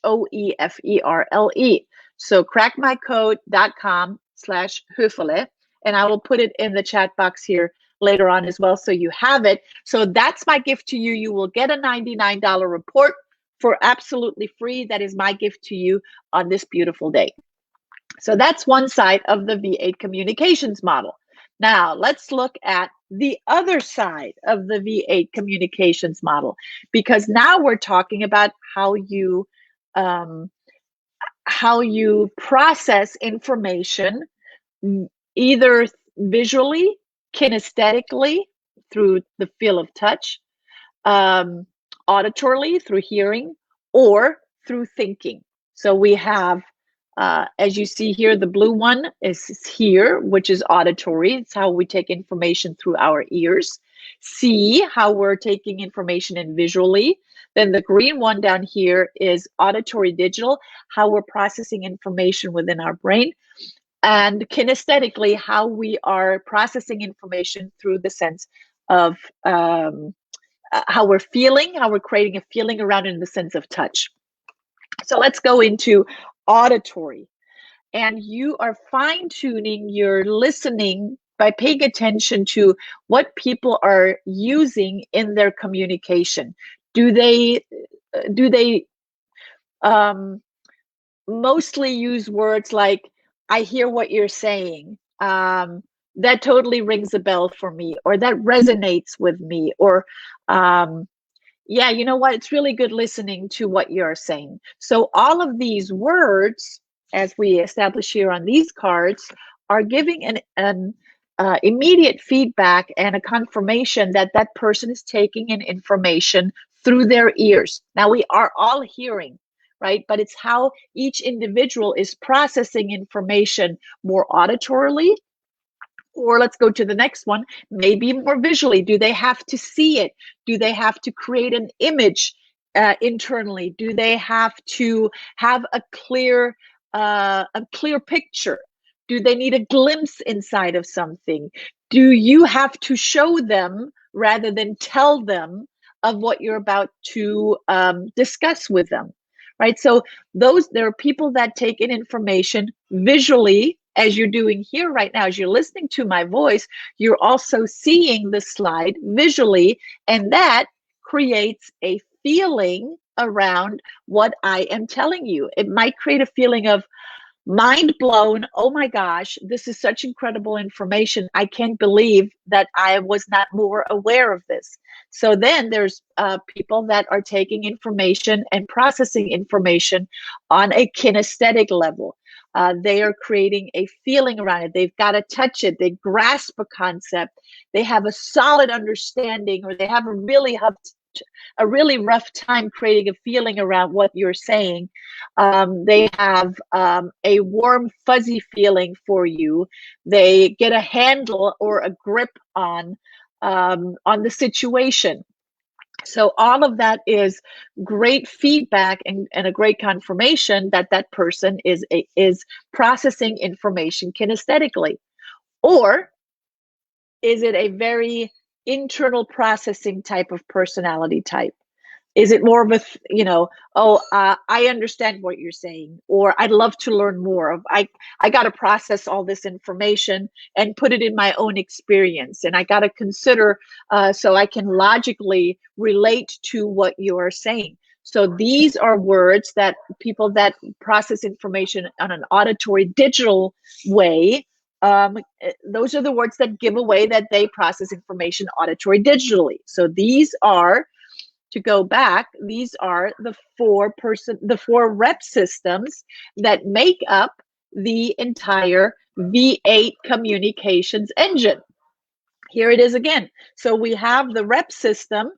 Hoeferle. So crackmycode.com/Höferle, and I will put it in the chat box here later on as well, so you have it. So that's my gift to you. You will get a $99 report for absolutely free. That is my gift to you on this beautiful day. So that's one side of the V8 communications model. Now let's look at the other side of the V8 communications model, because now we're talking about how you process information, either visually, kinesthetically, through the feel of touch, auditorily, through hearing, or through thinking. So we have, as you see here, the blue one is here, which is auditory. It's how we take information through our ears. See how we're taking information in visually. Then the green one down here is auditory digital, how we're processing information within our brain. And kinesthetically, how we are processing information through the sense of how we're feeling, how we're creating a feeling around it in the sense of touch. So let's go into auditory. and you are fine-tuning your listening by paying attention to what people are using in their communication. Do they mostly use words like, I hear what you're saying, that totally rings a bell for me, or that resonates with me, or yeah, you know what, it's really good listening to what you're saying. So all of these words, as we establish here on these cards, are giving an immediate feedback and a confirmation that that person is taking in information through their ears. Now, we are all hearing, right? But it's how each individual is processing information more auditorily, or let's go to the next one, maybe more visually. Do they have to see it? Do they have to create an image internally? Do they have to have a clear picture? Do they need a glimpse inside of something? Do you have to show them rather than tell them of what you're about to discuss with them? Right? So there are people that take in information visually, as you're doing here right now. As you're listening to my voice, you're also seeing the slide visually, and that creates a feeling around what I am telling you. It might create a feeling of mind blown. Oh my gosh, this is such incredible information. I can't believe that I was not more aware of this. So then there's people that are taking information and processing information on a kinesthetic level. They are creating a feeling around it. They've got to touch it. They grasp a concept. They have a solid understanding, or they have a really rough time creating a feeling around what you're saying. They have a warm, fuzzy feeling for you. They get a handle or a grip on the situation. So all of that is great feedback and a great confirmation that that person is processing information kinesthetically. Or is it a very internal processing type of personality type? Is it more of a, I understand what you're saying, or I'd love to learn more of, I got to process all this information and put it in my own experience. And I got to consider so I can logically relate to what you're saying. So these are words that people that process information on an auditory digital way, those are the words that give away that they process information auditory digitally. So these are, to go back, these are the four rep systems that make up the entire V8 communications engine. Here it is again. So we have the rep system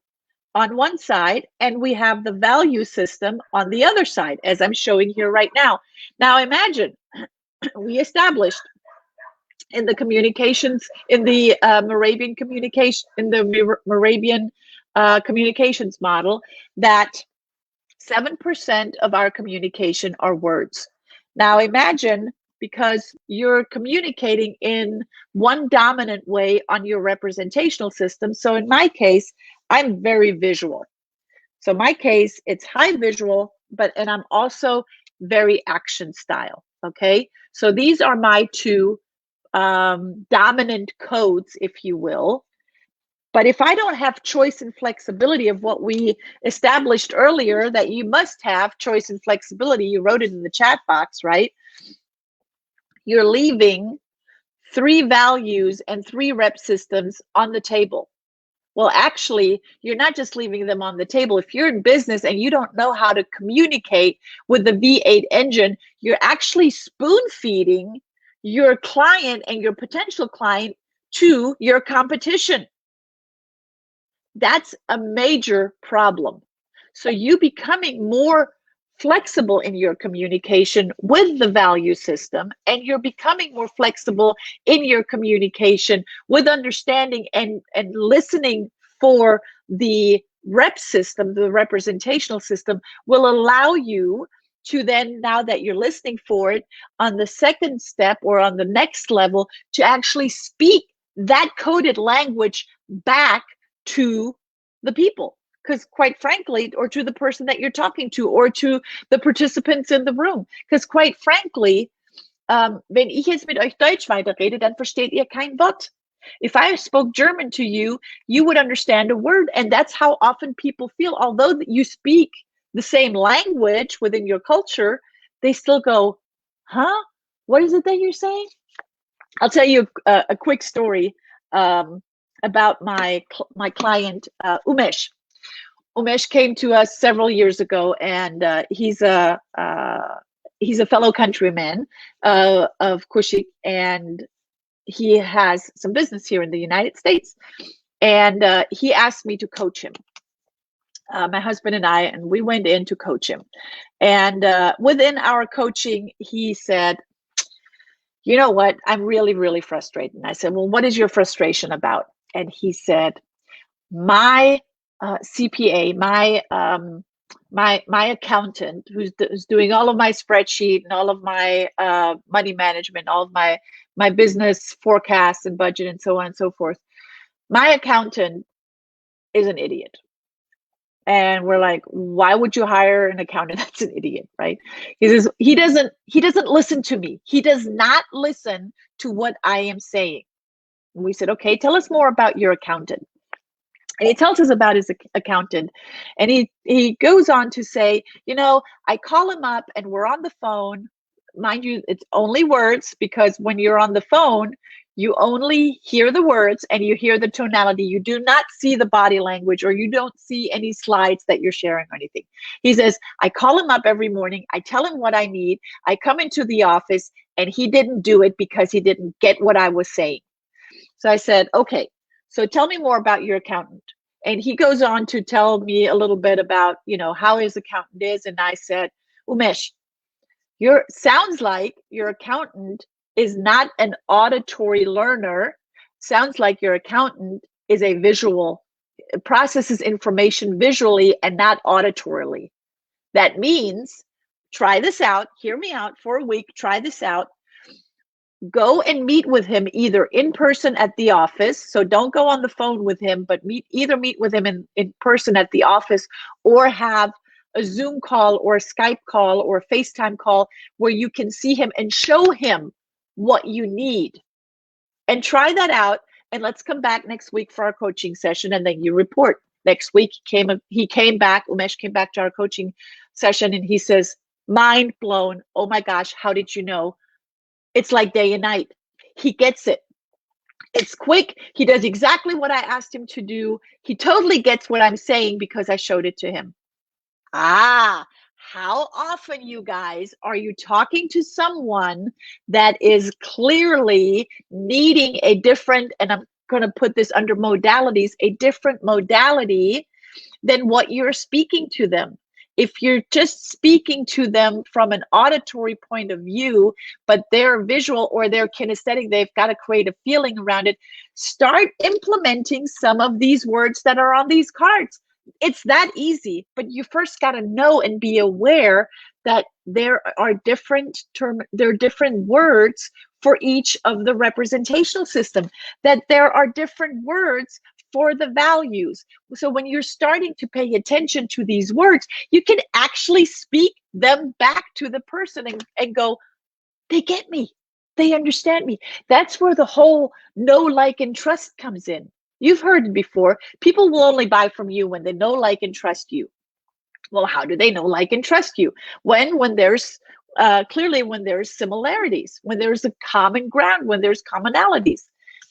on one side, and we have the value system on the other side, as I'm showing here right now. Now imagine we established in the communications, in the Moravian communication, in the Moravian communications model, that 7% of our communication are words. Now imagine, because you're communicating in one dominant way on your representational system. So in my case, I'm very visual. So in my case, it's high visual, and I'm also very action style. Okay, so these are my two dominant codes, if you will. But if I don't have choice and flexibility of what we established earlier, that you must have choice and flexibility, you wrote it in the chat box, right? You're leaving 3 values and 3 rep systems on the table. Well, actually, you're not just leaving them on the table. If you're in business and you don't know how to communicate with the V8 engine, you're actually spoon feeding your client and your potential client to your competition. That's a major problem. So you becoming more flexible in your communication with the value system, and you're becoming more flexible in your communication with understanding and listening for the rep system, the representational system, will allow you to then, now that you're listening for it, on the second step or on the next level, to actually speak that coded language back to the people. Because quite frankly, or to the person that you're talking to, or to the participants in the room, because quite frankly, wenn ich jetzt mit euch Deutsch weiterrede, dann versteht ihr kein Wort. If I spoke German to you, you would understand a word. And that's how often people feel. Although you speak the same language within your culture, they still go, huh? What is it that you're saying? I'll tell you a quick story about my client, Umesh. Umesh came to us several years ago, and he's a fellow countryman of Kushik, and he has some business here in the United States. And he asked me to coach him. My husband and I, and we went in to coach him. And within our coaching, he said, you know what, I'm really, really frustrated. And I said, well, what is your frustration about? And he said, my CPA, my accountant, who's doing all of my spreadsheet and all of my money management, all of my business forecasts and budget and so on and so forth, my accountant is an idiot. And we're like, why would you hire an accountant that's an idiot, right? He says, he doesn't listen to me. He does not listen to what I am saying. And we said, okay, tell us more about your accountant. And he tells us about his accountant. And he goes on to say, you know, I call him up and we're on the phone. Mind you, it's only words, because when you're on the phone, you only hear the words and you hear the tonality. You do not see the body language, or you don't see any slides that you're sharing or anything. He says, I call him up every morning. I tell him what I need. I come into the office and he didn't do it because he didn't get what I was saying. So I said, okay, so tell me more about your accountant. And he goes on to tell me a little bit about, you know, how his accountant is. And I said, Umesh, sounds like your accountant is not an auditory learner. Sounds like your accountant is a visual, processes information visually and not auditorily. That means, try this out, hear me out for a week, try this out. Go and meet with him either in person at the office. So don't go on the phone with him, but either meet with him in person at the office, or have a Zoom call or a Skype call or a FaceTime call where you can see him and show him what you need. And try that out. And let's come back next week for our coaching session, and then you report. Next week he came back, Umesh came back to our coaching session, and he says, mind blown. Oh my gosh, how did you know? It's like day and night. He gets it. It's quick. He does exactly what I asked him to do. He totally gets what I'm saying because I showed it to him. How often, you guys, are you talking to someone that is clearly needing a different, and I'm going to put this under modalities, a different modality than what you're speaking to them? If you're just speaking to them from an auditory point of view, but they're visual or they're kinesthetic, they've got to create a feeling around it, start implementing some of these words that are on these cards. It's that easy, but you first got to know and be aware that there are different words for each of the representational system, that there are different words for the values. So when you're starting to pay attention to these words, you can actually speak them back to the person and go, they get me, they understand me. That's where the whole know, like, and trust comes in. You've heard it before. People will only buy from you when they know, like, and trust you. Well, how do they know, like, and trust you? When there's clearly when there's similarities, when there's a common ground, when there's commonalities.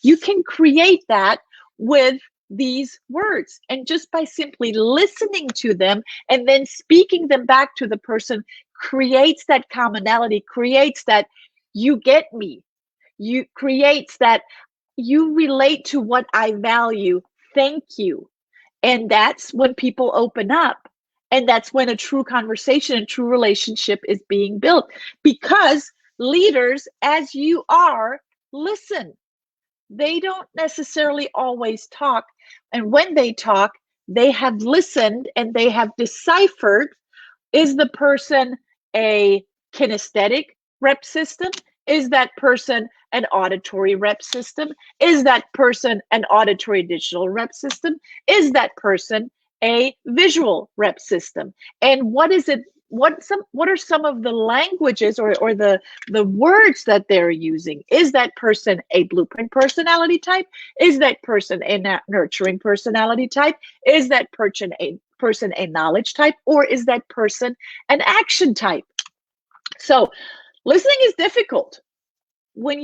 You can create that with these words, and just by simply listening to them and then speaking them back to the person creates that commonality, creates that you get me, creates that you relate to what I value. Thank you. And that's when people open up. And that's when a true conversation, a true relationship is being built. Because leaders, as you are, listen. They don't necessarily always talk. And when they talk, they have listened and they have deciphered, is the person a kinesthetic rep system? Is that person an auditory rep system? Is that person an auditory digital rep system? Is that person a visual rep system? And what is it what are some of the languages or the words that they're using? Is that person a blueprint personality type? Is that person a nurturing personality type? Is that person a knowledge type? Or is that person an action type? So listening is difficult. When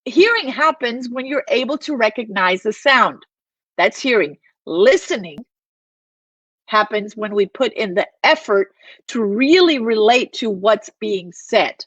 hearing happens when you're able to recognize the sound. That's hearing. Listening happens when we put in the effort to really relate to what's being said.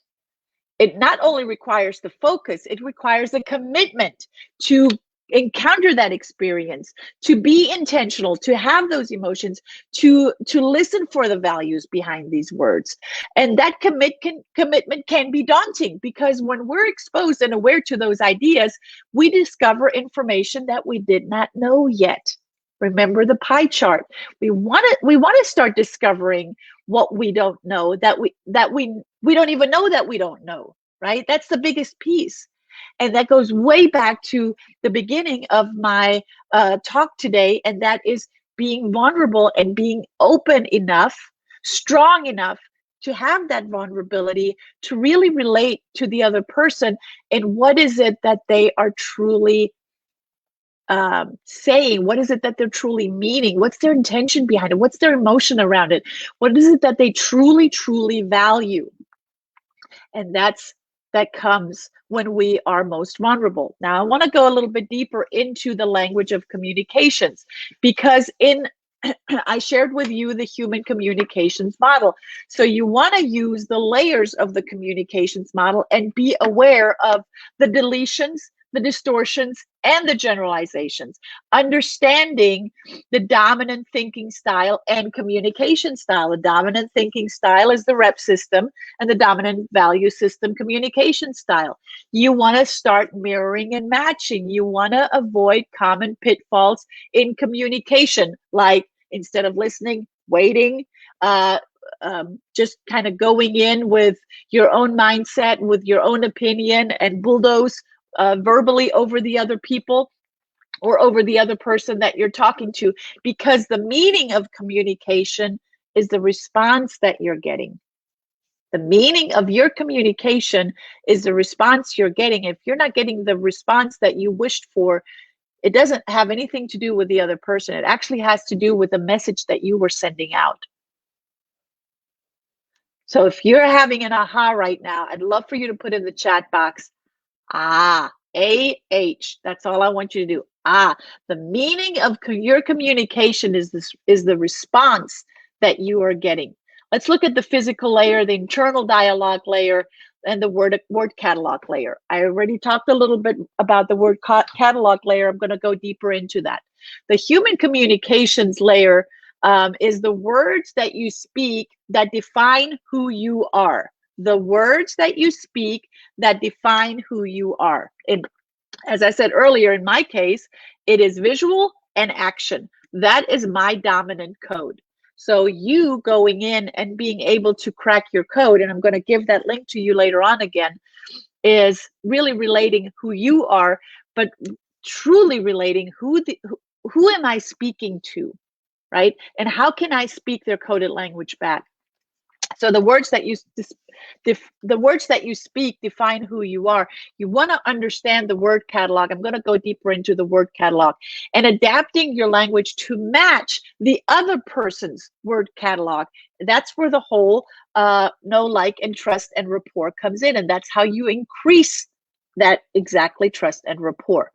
It not only requires the focus, it requires the commitment to encounter that experience, to be intentional, to have those emotions, to listen for the values behind these words. And that commitment can be daunting, because when we're exposed and aware to those ideas, we discover information that we did not know yet. Remember the pie chart. We want to start discovering what we don't know, that we don't even know that we don't know, right? That's the biggest piece. And that goes way back to the beginning of my talk today, and that is being vulnerable and being open enough, strong enough to have that vulnerability, to really relate to the other person and what is it that they are truly saying. What is it that they're truly meaning? What's their intention behind it? What's their emotion around it? What is it that they truly, truly value? And that comes when we are most vulnerable. Now, I want to go a little bit deeper into the language of communications, because I shared with you the human communications model. So you want to use the layers of the communications model and be aware of the deletions, the distortions, and the generalizations, understanding the dominant thinking style and communication style. The dominant thinking style is the rep system, and the dominant value system communication style. You want to start mirroring and matching. You want to avoid common pitfalls in communication, like instead of listening, waiting, just kind of going in with your own mindset, with your own opinion, and bulldoze verbally over the other people or over the other person that you're talking to, because the meaning of communication is the response that you're getting. The meaning of your communication is the response you're getting. If you're not getting the response that you wished for, it doesn't have anything to do with the other person. It actually has to do with the message that you were sending out. So if you're having an aha right now, I'd love for you to put in the chat box, A-H. That's all I want you to do. The meaning of your communication is the response that you are getting. Let's look at the physical layer, the internal dialogue layer, and the word catalog layer. I already talked a little bit about the word catalog layer. I'm going to go deeper into that. The human communications layer is the words that you speak that define who you are. The words that you speak that define who you are. And as I said earlier, in my case, it is visual and action. That is my dominant code. So you going in and being able to crack your code, and I'm going to give that link to you later on again, is really relating who you are, but truly relating who am I speaking to, right? And how can I speak their coded language back? So the words that you speak define who you are. You want to understand the word catalog. I'm going to go deeper into the word catalog, and adapting your language to match the other person's word catalog. That's where the whole know, like, and trust and rapport comes in, and that's how you increase that exactly trust and rapport.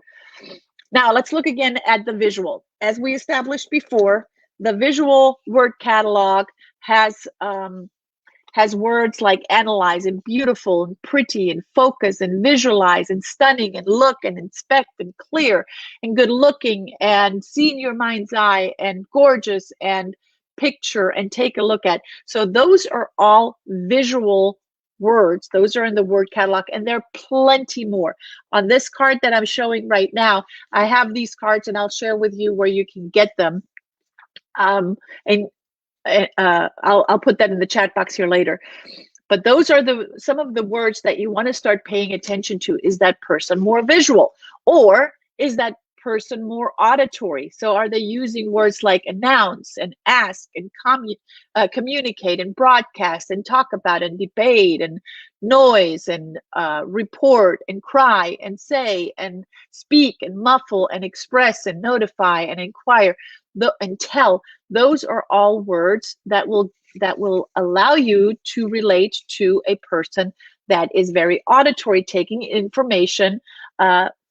Now let's look again at the visual. As we established before, the visual word catalog has words like analyze and beautiful and pretty and focus and visualize and stunning and look and inspect and clear and good looking and see in your mind's eye and gorgeous and picture and take a look at. So those are all visual words. Those are in the word catalog, and there are plenty more. On this card that I'm showing right now, I have these cards, and I'll share with you where you can get them. And I'll put that in the chat box here later. But those are some of the words that you want to start paying attention to. Is that person more visual, or is that person more auditory? So are they using words like announce and ask and communicate and broadcast and talk about and debate and noise and report and cry and say and speak and muffle and express and notify and inquire and tell? Those are all words that will allow you to relate to a person that is very auditory, taking information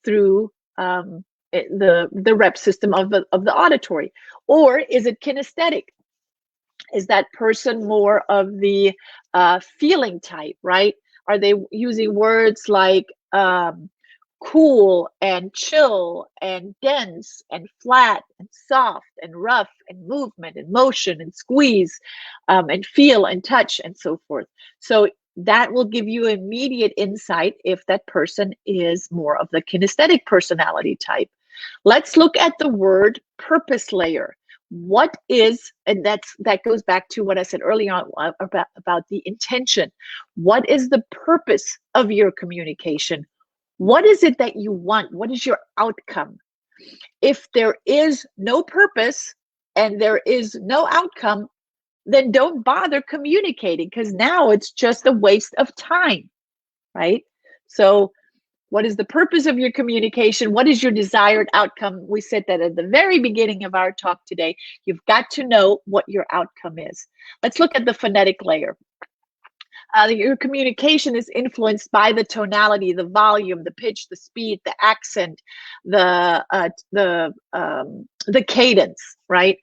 through the rep system of the auditory. Or is it kinesthetic? Is that person more of the feeling type, right? Are they using words like cool and chill and dense and flat and soft and rough and movement and motion and squeeze and feel and touch and so forth? So that will give you immediate insight if that person is more of the kinesthetic personality type. Let's look at the word purpose layer. What is, and that goes back to what I said earlier on about the intention. What is the purpose of your communication? What is it that you want? What is your outcome? If there is no purpose and there is no outcome, then don't bother communicating, because now it's just a waste of time, right? So what is the purpose of your communication? What is your desired outcome? We said that at the very beginning of our talk today. You've got to know what your outcome is. Let's look at the phonetic layer. Your communication is influenced by the tonality, the volume, the pitch, the speed, the accent, the cadence, right?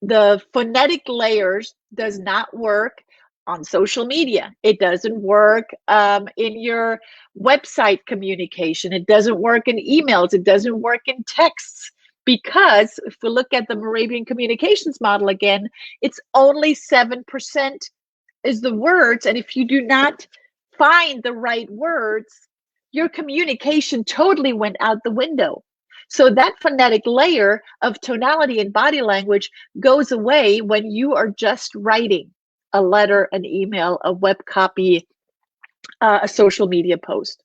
The phonetic layers does not work on social media. It doesn't work in your website communication. It doesn't work in emails. It doesn't work in texts, because if we look at the Moravian Communications Model again, it's only 7% is the words. And if you do not find the right words, your communication totally went out the window. So that phonetic layer of tonality and body language goes away when you are just writing a letter, an email, a web copy, a social media post.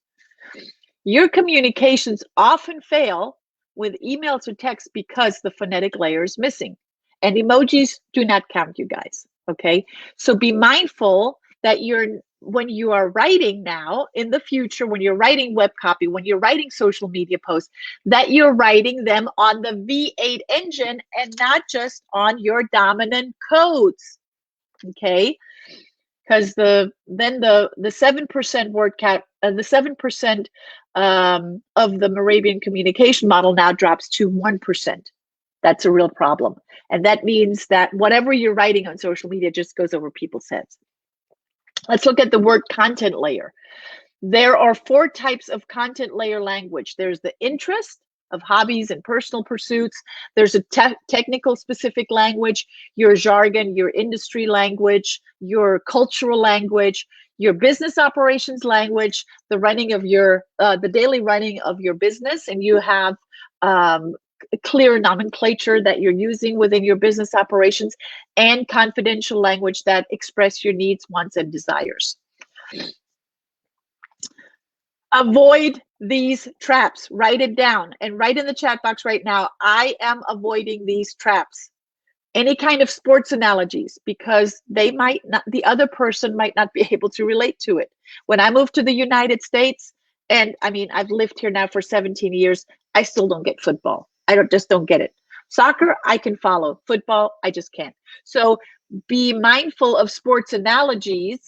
Your communications often fail with emails or text because the phonetic layer is missing. And emojis do not count, you guys, okay? So be mindful that when you are writing now, in the future, when you're writing web copy, when you're writing social media posts, that you're writing them on the V8 engine and not just on your dominant codes, okay? Because the 7% word count, the 7% of the Moravian Communication Model now drops to 1%. That's a real problem. And that means that whatever you're writing on social media just goes over people's heads. Let's look at the word content layer. There are 4 types of content layer language. There's the interest of hobbies and personal pursuits. There's a technical specific language, your jargon, your industry language, your cultural language, your business operations language, the running of your, the daily running of your business, and you have clear nomenclature that you're using within your business operations, and confidential language that express your needs, wants, and desires. Avoid these traps. Write it down and write in the chat box right now, I am avoiding these traps. Any kind of sports analogies, because they might not, the other person might not be able to relate to it. When I moved to the United States, and I mean, I've lived here now for 17 years, I still don't get football. I just don't get it. Soccer, I can follow. Football, I just can't. So be mindful of sports analogies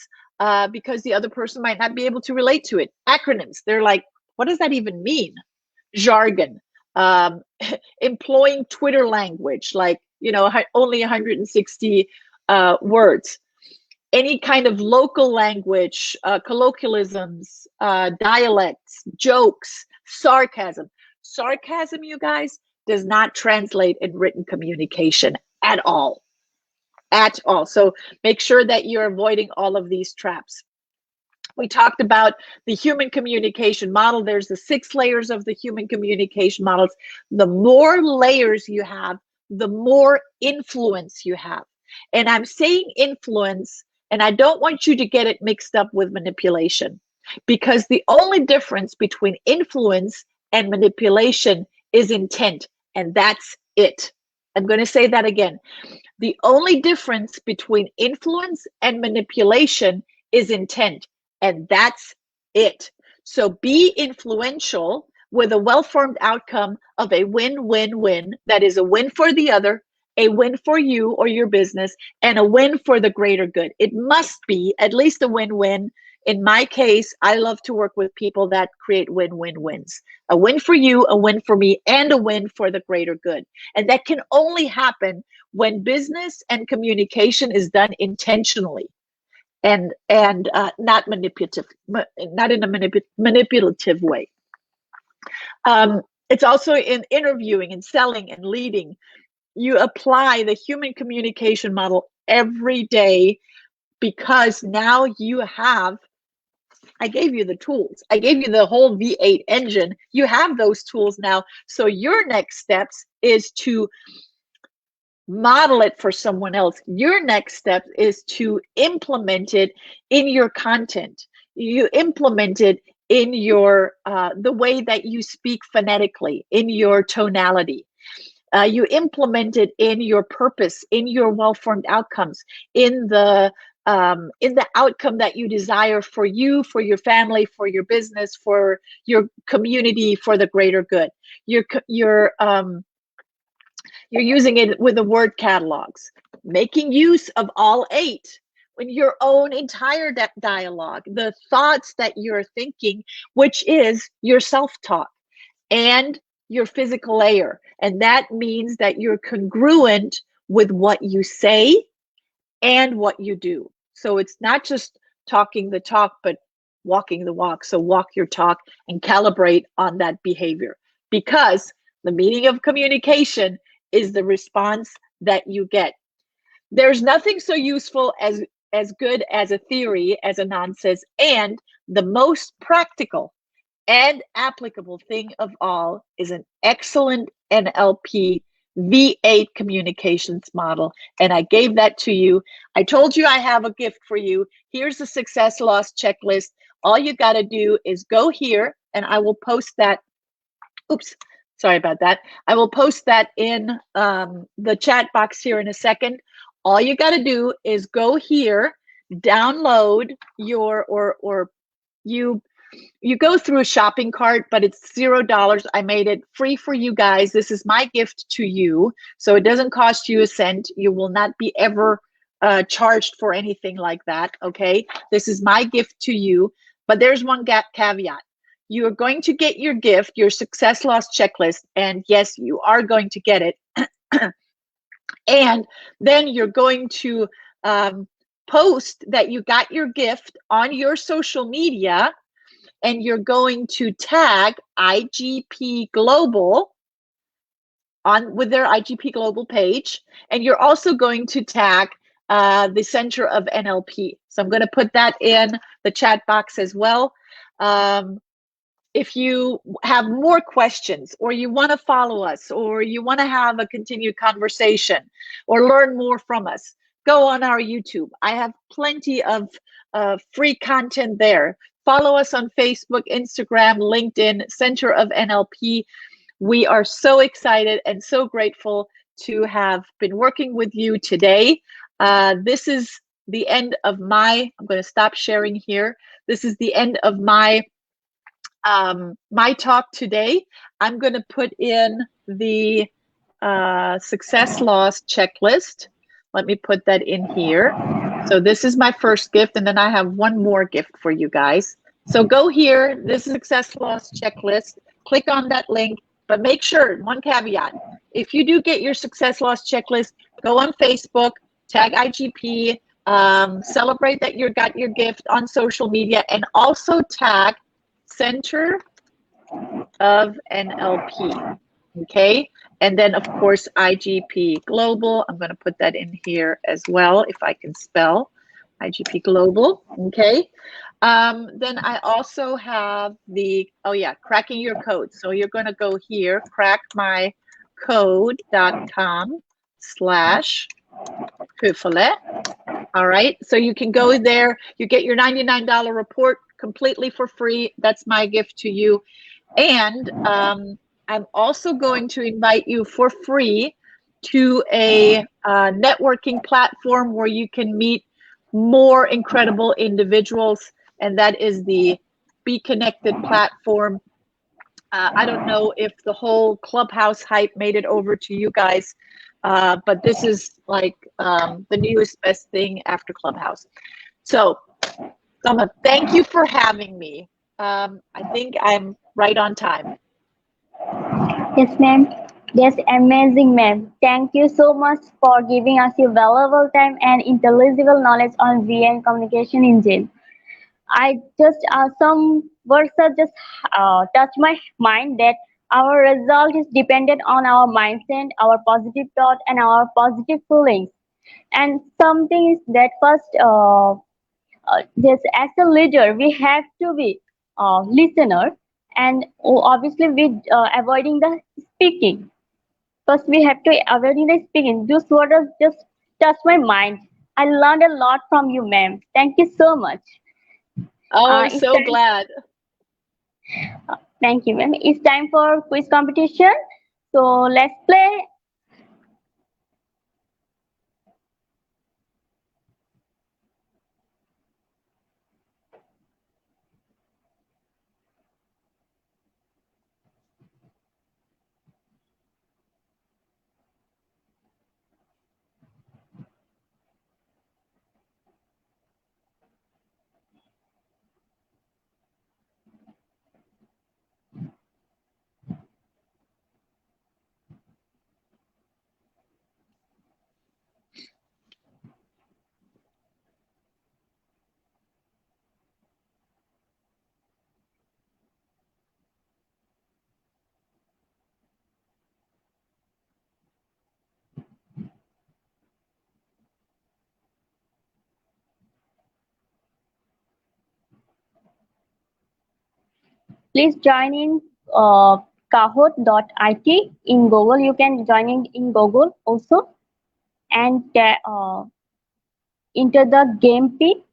because the other person might not be able to relate to it. Acronyms, they're like, what does that even mean? Jargon, employing Twitter language, like, you know, only 160 words. Any kind of local language, colloquialisms, dialects, jokes, sarcasm. Sarcasm, you guys, does not translate in written communication at all. At all. So make sure that you're avoiding all of these traps. We talked about the human communication model. There's the 6 layers of the human communication models. The more layers you have, the more influence you have. And I'm saying influence, and I don't want you to get it mixed up with manipulation, because the only difference between influence and manipulation is intent, and that's it. I'm going to say that again. The only difference between influence and manipulation is intent, and that's it. So be influential with a well-formed outcome of a win-win-win that is a win for the other, a win for you or your business, and a win for the greater good. It must be at least a win-win. In my case, I love to work with people that create win-win-wins. A win for you, a win for me, and a win for the greater good. And that can only happen when business and communication is done intentionally and not manipulative, not in a manipulative way. It's also in interviewing and selling and leading. You apply the human communication model every day, because now you have, I gave you the tools. I gave you the whole V8 engine. You have those tools now. So your next steps is to model it for someone else. Your next step is to implement it in your content. You implement it in your the way that you speak phonetically, in your tonality. You implement it in your purpose, in your well-formed outcomes, in the outcome that you desire for you, for your family, for your business, for your community, for the greater good. You're using it with the word catalogs, making use of all 8 in your own entire dialogue, the thoughts that you're thinking, which is your self-talk and your physical layer. And that means that you're congruent with what you say and what you do. So it's not just talking the talk, but walking the walk. So walk your talk and calibrate on that behavior, because the meaning of communication is the response that you get. There's nothing so useful as good as a theory, as Anand says, and the most practical and applicable thing of all is an excellent NLP V8 communications model. And I gave that to you. I told you I have a gift for you. Here's the success loss checklist. All you got to do is go here, and I will post that. Oops, sorry about that. I will post that in the chat box here in a second. All you got to do is go here, download your, or you go through a shopping cart, but it's $0. I made it free for you guys. This is my gift to you. So it doesn't cost you a cent. You will not be ever charged for anything like that, okay? This is my gift to you, but there's one caveat. You are going to get your gift, your success loss checklist, and yes, you are going to get it. And then you're going to post that you got your gift on your social media, and you're going to tag IGP Global with their IGP Global page, and you're also going to tag the Center of NLP. So I'm going to put that in the chat box as well. If you have more questions, or you want to follow us, or you want to have a continued conversation, or learn more from us, go on our YouTube. I have plenty of free content there. Follow us on Facebook, Instagram, LinkedIn, Center of NLP. We are so excited and so grateful to have been working with you today. This is the end of I'm going to stop sharing here. This is the end of my talk today. I'm going to put in the success loss checklist. Let me put that in here. So this is my first gift, and then I have one more gift for you guys. So go here, this is success loss checklist. Click on that link, but make sure, one caveat, if you do get your success loss checklist, go on Facebook, tag IGP, celebrate that you got your gift on social media, and also tag Center of NLP, okay? And then, of course, IGP Global. I'm going to put that in here as well, if I can spell IGP Global, okay? Then I also have the, cracking your code. So you're going to go here, crackmycode.com/Höfele. All right, so you can go there. You get your $99 report completely for free. That's my gift to you. And I'm also going to invite you for free to a networking platform where you can meet more incredible individuals, and that is the Be Connected platform. I don't know if the whole Clubhouse hype made it over to you guys, but this is like the newest best thing after Clubhouse. So, Summer, thank you for having me. I think I'm right on time. Yes, ma'am. That's amazing, ma'am. Thank you so much for giving us your valuable time and intelligible knowledge on VN communication engine. I just some words are just touch my mind that our result is dependent on our mindset, our positive thought, and our positive feelings. And something is that first, this as a leader, we have to be listener, and obviously we avoiding the speaking. First, we have to avoiding the speaking. Those words just touch my mind. I learned a lot from you, ma'am. Thank you so much. Oh, I'm It's so time. glad. Thank you, ma'am. It's time for quiz competition. So let's play. Please join in kahoot.it in Google. You can join in Google also and enter the game P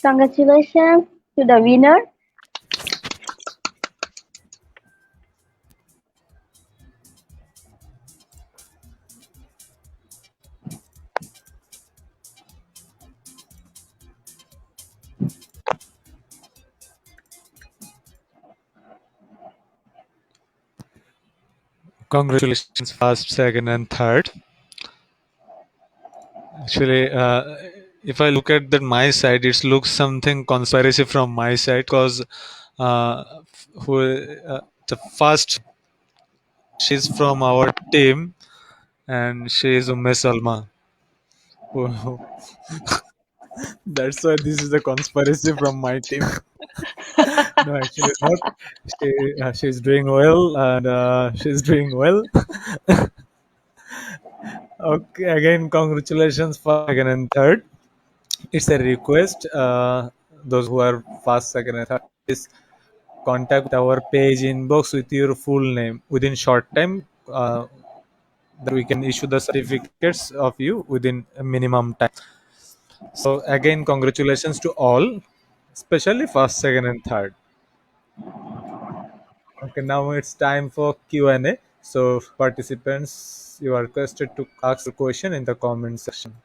Congratulations to the winner. Congratulations, first, second, and third. Actually, if I look at that my side, it looks something conspiracy from my side because uh, who the first she's from our team and she is Umme Salma. Who- That's why this is a conspiracy from my team. No, actually not. She's doing well and she's doing well. Okay, again, congratulations for second and third. It's a request. Those who are first, second, and third, please contact our page inbox with your full name within short time. That we can issue the certificates of you within a minimum time. So again, congratulations to all, especially first, second, and third. Okay, now it's time for Q&A. So participants, you are requested to ask the question in the comment section.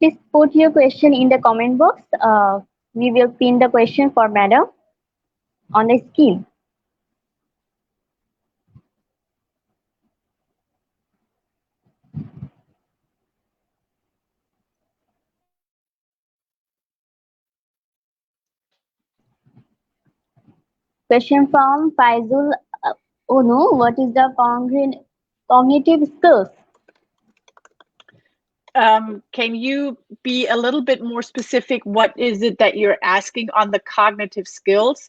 Please put your question in the comment box. We will pin the question for madam on the screen. Question from Faizul Unu. What is the cognitive skills? Can you be a little bit more specific? What is it that you're asking on the cognitive skills?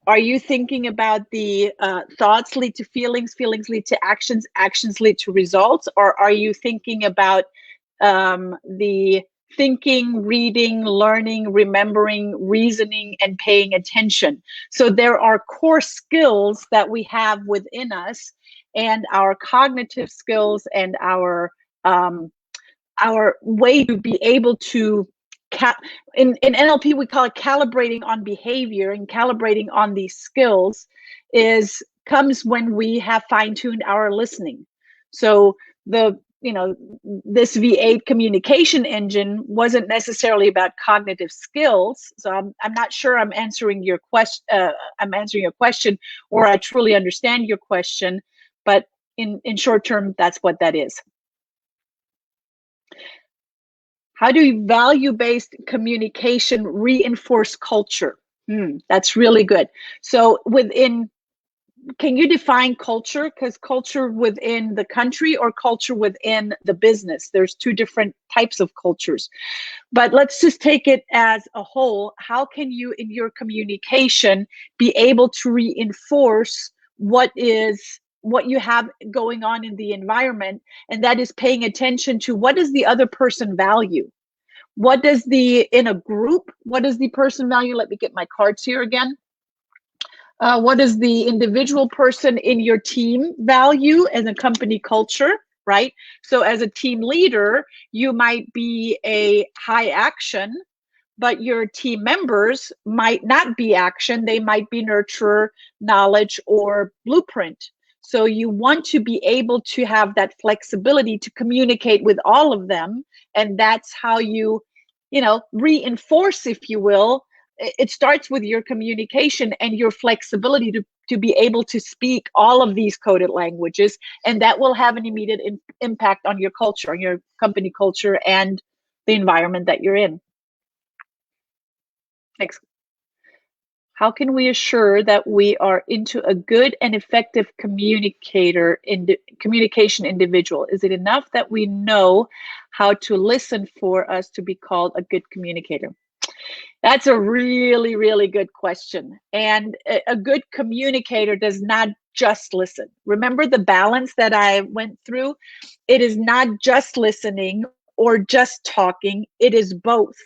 Are you thinking about the thoughts lead to feelings, feelings lead to actions, actions lead to results? Or are you thinking about the thinking, reading, learning, remembering, reasoning, and paying attention? So there are core skills that we have within us, and our cognitive skills and our way to be able to in NLP we call it calibrating on behavior, and calibrating on these skills comes when we have fine-tuned our listening. So this V8 communication engine wasn't necessarily about cognitive skills. So I'm not sure I'm answering your question. Or I truly understand your question, but in short term, that's what that is. How do value-based communication reinforce culture? That's really good. So can you define culture? Because culture within the country or culture within the business, there's two different types of cultures. But let's just take it as a whole. How can you, in your communication, be able to reinforce what you have going on in the environment, and that is paying attention to what does the other person value? What does in a group, what does the person value? Let me get my cards here again. What does the individual person in your team value and the company culture, right? So as a team leader, you might be a high action, but your team members might not be action. They might be nurture, knowledge, or blueprint. So you want to be able to have that flexibility to communicate with all of them. And that's how you reinforce, if you will. It starts with your communication and your flexibility to be able to speak all of these coded languages. And that will have an immediate impact on your culture, on your company culture, and the environment that you're in. Next. How can we assure that we are into a good and effective communication individual? Is it enough that we know how to listen for us to be called a good communicator? That's a really, really good question. And a good communicator does not just listen. Remember the balance that I went through? It is not just listening or just talking, it is both.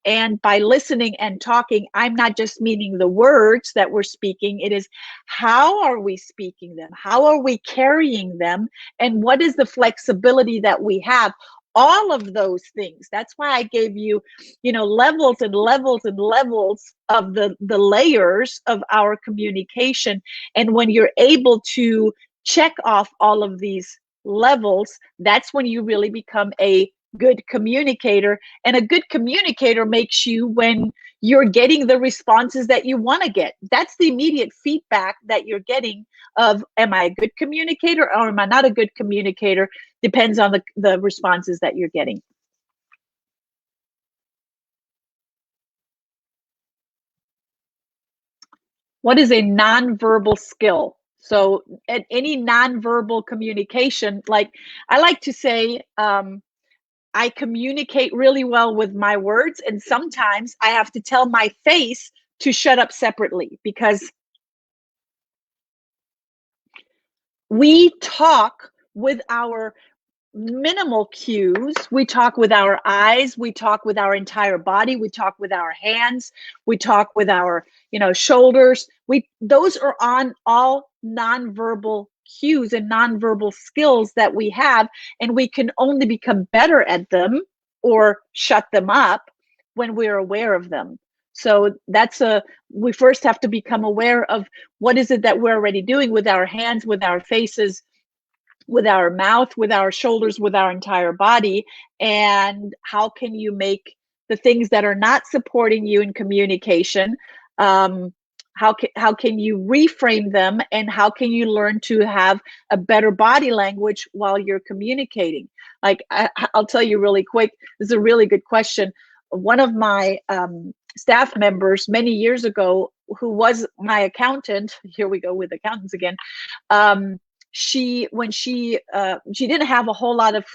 And by listening and talking, I'm not just meaning the words that we're speaking, it is how are we speaking them? How are we carrying them? And what is the flexibility that we have? All of those things. That's why I gave you, levels and levels and levels of the layers of our communication. And when you're able to check off all of these levels, that's when you really become a good communicator. And a good communicator makes you when you're getting the responses that you want to get. That's the immediate feedback that you're getting of, am I a good communicator or am I not a good communicator? Depends on the responses that you're getting. What is a nonverbal skill? So at any nonverbal communication, like I like to say, I communicate really well with my words, and sometimes I have to tell my face to shut up separately because we talk with our minimal cues. We talk with our eyes, we talk with our entire body, we talk with our hands, we talk with our shoulders. Those are on all nonverbal cues and nonverbal skills that we have, and we can only become better at them or shut them up when we're aware of them. So we first have to become aware of what is it that we're already doing with our hands, with our faces, with our mouth, with our shoulders, with our entire body, and how can you make the things that are not supporting you in communication, how can you reframe them, and how can you learn to have a better body language while you're communicating? Like I'll tell you really quick, this is a really good question. One of my staff members many years ago, who was my accountant, here we go with accountants again, she didn't have a whole lot of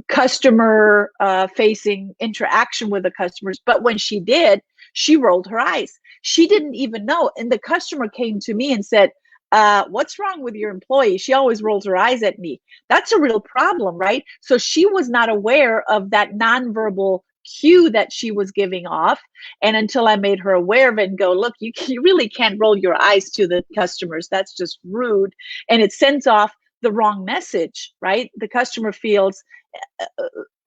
customer facing interaction with the customers, but when she did, she rolled her eyes. She didn't even know, and the customer came to me and said, what's wrong with your employee? She always rolls her eyes at me. That's a real problem, right? So she was not aware of that nonverbal cue that she was giving off. And until I made her aware of it and go, look, you really can't roll your eyes to the customers. That's just rude. And it sends off the wrong message, right? The customer feels,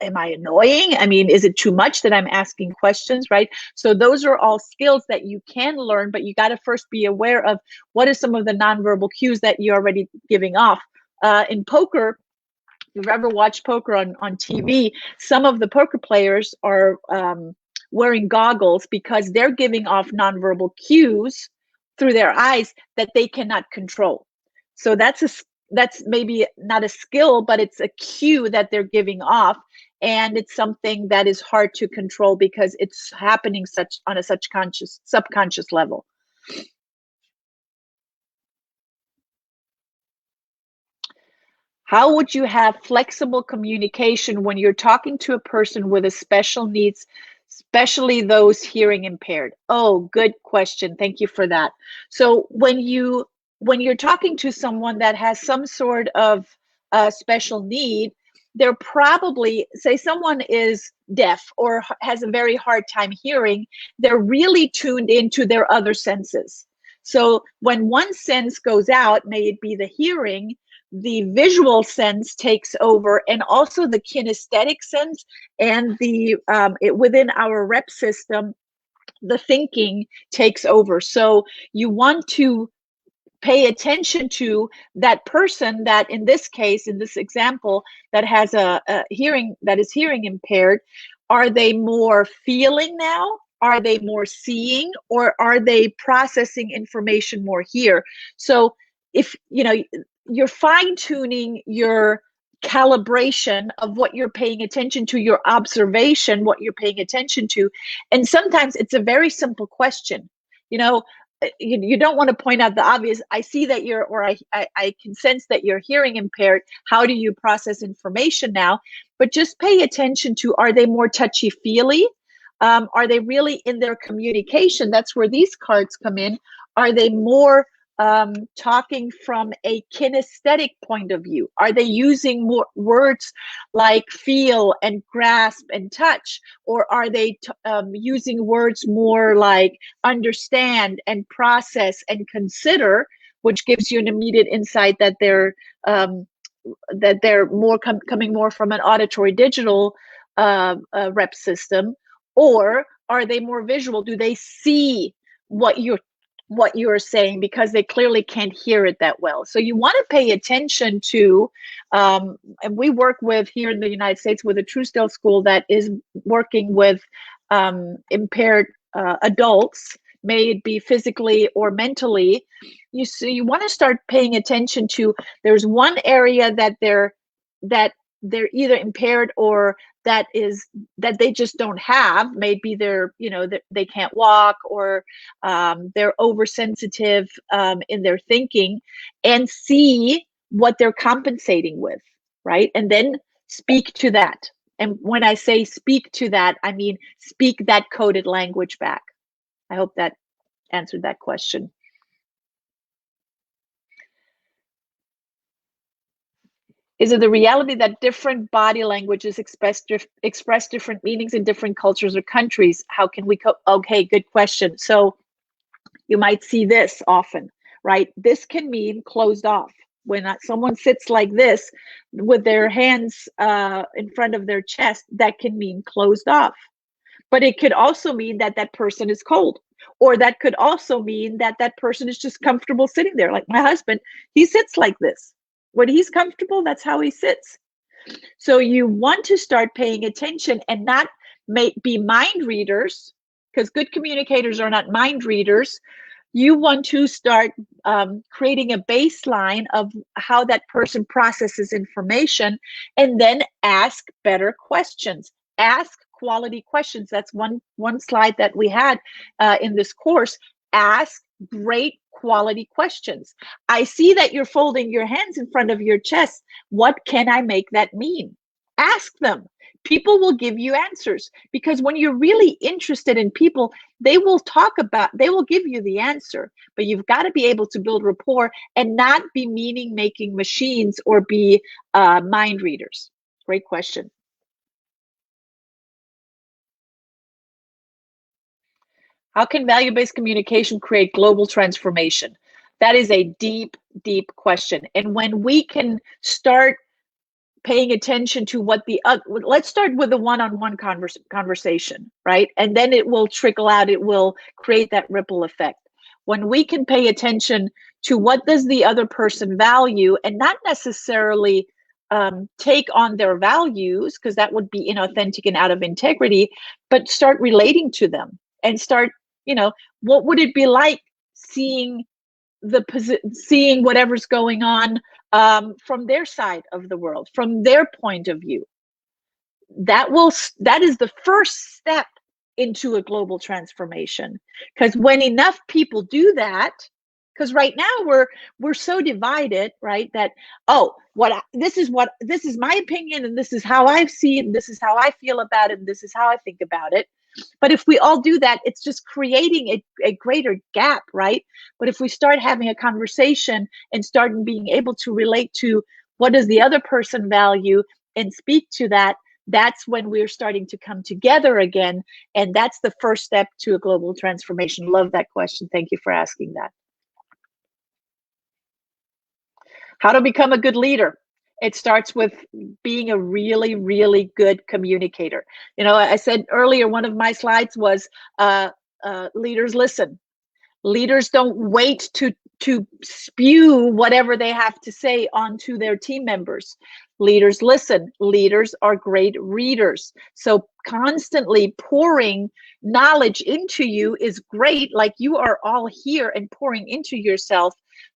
am I annoying? I mean, is it too much that I'm asking questions, right? So those are all skills that you can learn, but you got to first be aware of what are some of the nonverbal cues that you're already giving off. In poker, if you've ever watched poker on TV, some of the poker players are wearing goggles because they're giving off nonverbal cues through their eyes that they cannot control. So that's maybe not a skill, but it's a cue that they're giving off. And it's something that is hard to control because it's happening on a subconscious level. How would you have flexible communication when you're talking to a person with a special needs, especially those hearing impaired? Oh, good question. Thank you for that. So when you're talking to someone that has some sort of special need, they're probably, say someone is deaf or has a very hard time hearing, they're really tuned into their other senses. So when one sense goes out, may it be the hearing, the visual sense takes over, and also the kinesthetic sense, and the within our rep system, the thinking takes over. So you want to pay attention to that person that, in this case, in this example, that has a hearing, that is hearing impaired. Are they more feeling now? Are they more seeing? Or are they processing information more here? So if you're fine-tuning your calibration of what you're paying attention to, your observation, what you're paying attention to. And sometimes it's a very simple question. You don't want to point out the obvious. I see that you're, or I can sense that you're hearing impaired. How do you process information now? But just pay attention to, are they more touchy-feely? Are they really in their communication? That's where these cards come in. Are they more talking from a kinesthetic point of view? Are they using more words like feel and grasp and touch? Or are they using words more like understand and process and consider, which gives you an immediate insight that they're more coming more from an auditory digital rep system? Or are they more visual? Do they see what you're saying, because they clearly can't hear it that well? So you want to pay attention to, and we work with, here in the United States, with a Truesdale school that is working with impaired adults, may it be physically or mentally. You want to start paying attention to, there's one area that they're either impaired, or that they just don't have. Maybe they're, they can't walk, or they're oversensitive in their thinking, and see what they're compensating with, right? And then speak to that. And when I say speak to that, I mean speak that coded language back. I hope that answered that question. Is it the reality that different body languages express different meanings in different cultures or countries? How can we okay, good question. So you might see this often, right? This can mean closed off. When someone sits like this with their hands in front of their chest, that can mean closed off. But it could also mean that that person is cold. Or that could also mean that that person is just comfortable sitting there. Like my husband, he sits like this. When he's comfortable, that's how he sits. So you want to start paying attention and not be mind readers, because good communicators are not mind readers. You want to start creating a baseline of how that person processes information, and then ask better questions. Ask quality questions. That's one slide that we had in this course. Ask great quality questions. I see that you're folding your hands in front of your chest. What can I make that mean? Ask them. People will give you answers, because when you're really interested in people, they will give you the answer. But you've got to be able to build rapport and not be meaning-making machines or be mind readers. Great question. How can value-based communication create global transformation? That is a deep, deep question. And when we can start paying attention to what let's start with the one-on-one conversation, right? And then it will trickle out, it will create that ripple effect. When we can pay attention to what does the other person value, and not necessarily take on their values, because that would be inauthentic and out of integrity, but start relating to them and start, what would it be like seeing whatever's going on from their side of the world, from their point of view. That is the first step into a global transformation. Because when enough people do that, because right now we're so divided, right? That this is my opinion, and this is how I see it, and this is how I feel about it, and this is how I think about it. But if we all do that, it's just creating a greater gap, right? But if we start having a conversation and start being able to relate to what does the other person value, and speak to that, that's when we're starting to come together again. And that's the first step to a global transformation. Love that question. Thank you for asking that. How to become a good leader? It starts with being a really, really good communicator. You know, I said earlier, one of my slides was leaders listen. Leaders don't wait to spew whatever they have to say onto their team members. Leaders listen. Leaders are great readers. So constantly pouring knowledge into you is great, like you are all here and pouring into yourself.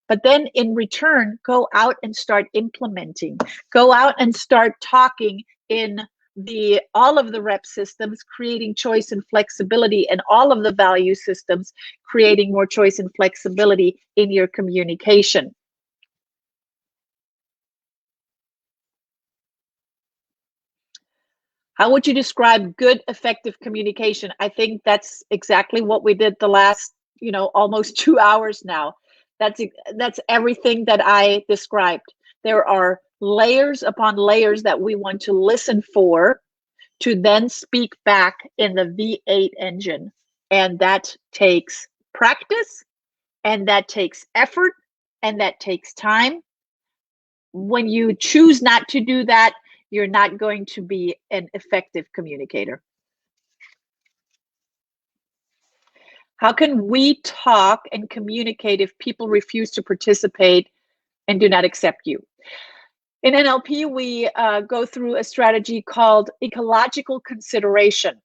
But then in return, go out and start implementing. Go out and start talking in all of the rep systems, creating choice and flexibility, and all of the value systems, creating more choice and flexibility in your communication. How would you describe good, effective communication? I think that's exactly what we did the last, almost 2 hours now. That's everything that I described. There are layers upon layers that we want to listen for to then speak back in the V8 engine. And that takes practice, and that takes effort, and that takes time. When you choose not to do that, you're not going to be an effective communicator. How can we talk and communicate if people refuse to participate and do not accept you? In NLP, we go through a strategy called ecological consideration.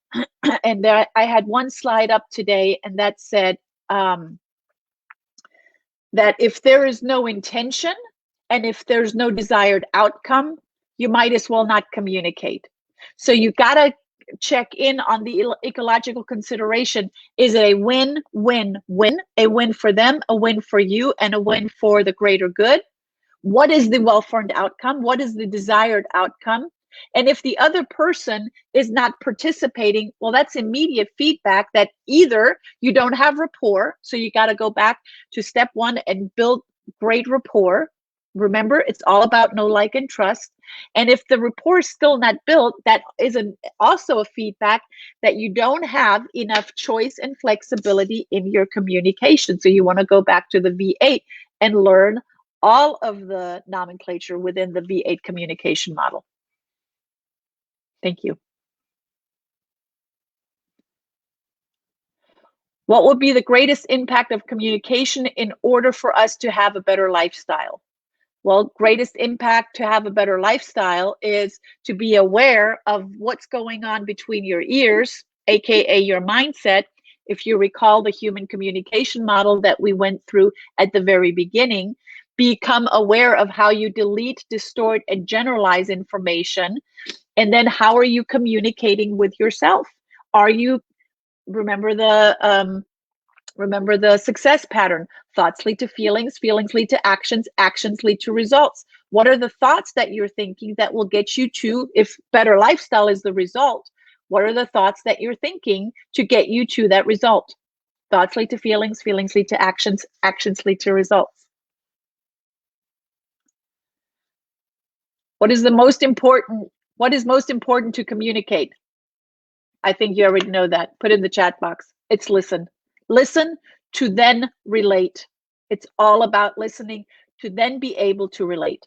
And I had one slide up today, and that said that if there is no intention and if there's no desired outcome, you might as well not communicate. So you got to check in on the ecological consideration. Is it a win-win-win? A win for them, a win for you, and a win for the greater good? What is the well-formed outcome? What is the desired outcome? And if the other person is not participating, well, that's immediate feedback that either you don't have rapport, so you got to go back to step one and build great rapport. Remember, it's all about know, like, and trust. And if the rapport is still not built, that is also a feedback that you don't have enough choice and flexibility in your communication. So you want to go back to the V8 and learn all of the nomenclature within the V8 communication model. Thank you. What would be the greatest impact of communication in order for us to have a better lifestyle? Well, greatest impact to have a better lifestyle is to be aware of what's going on between your ears, aka your mindset. If you recall the human communication model that we went through at the very beginning, become aware of how you delete, distort, and generalize information. And then how are you communicating with yourself? Are you, remember the success pattern? Thoughts lead to feelings, feelings lead to actions, actions lead to results. What are the thoughts that you're thinking that will get you to, if better lifestyle is the result, what are the thoughts that you're thinking to get you to that result? Thoughts lead to feelings, feelings lead to actions, actions lead to results. What is most important to communicate? I think you already know that. Put in the chat box. It's listen. Listen to then relate. It's all about listening to then be able to relate.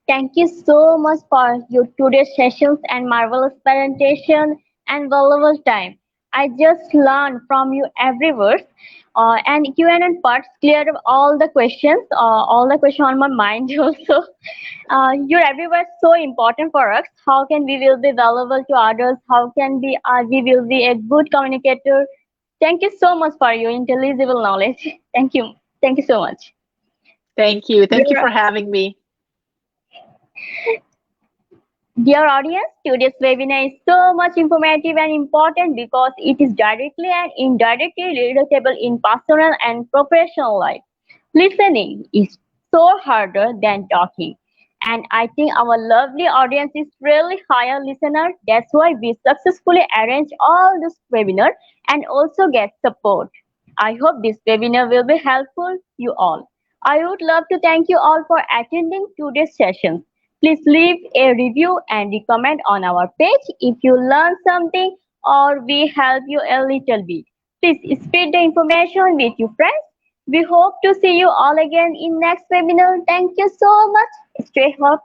Thank you so much for your today's sessions and marvelous presentation and valuable time. I just learned from you every word. And Q&A parts cleared up all the questions on my mind also. Your every word so important for us. How can we will be valuable to others? How can we will be a good communicator? Thank you so much for your intelligible knowledge. Thank you. Thank you so much. Thank you. Thank you for having me. Dear audience, today's webinar is so much informative and important because it is directly and indirectly relatable in personal and professional life. Listening is so harder than talking, And I think our lovely audience is really higher listener. That's why we successfully arrange all this webinar and also get support. I hope this webinar will be helpful you all. I would love to thank you all for attending today's session. Please leave a review and a comment on our page if you learned something or we help you a little bit. Please spread the information with your friends. We hope to see you all again in next webinar. Thank you so much. Stay hot,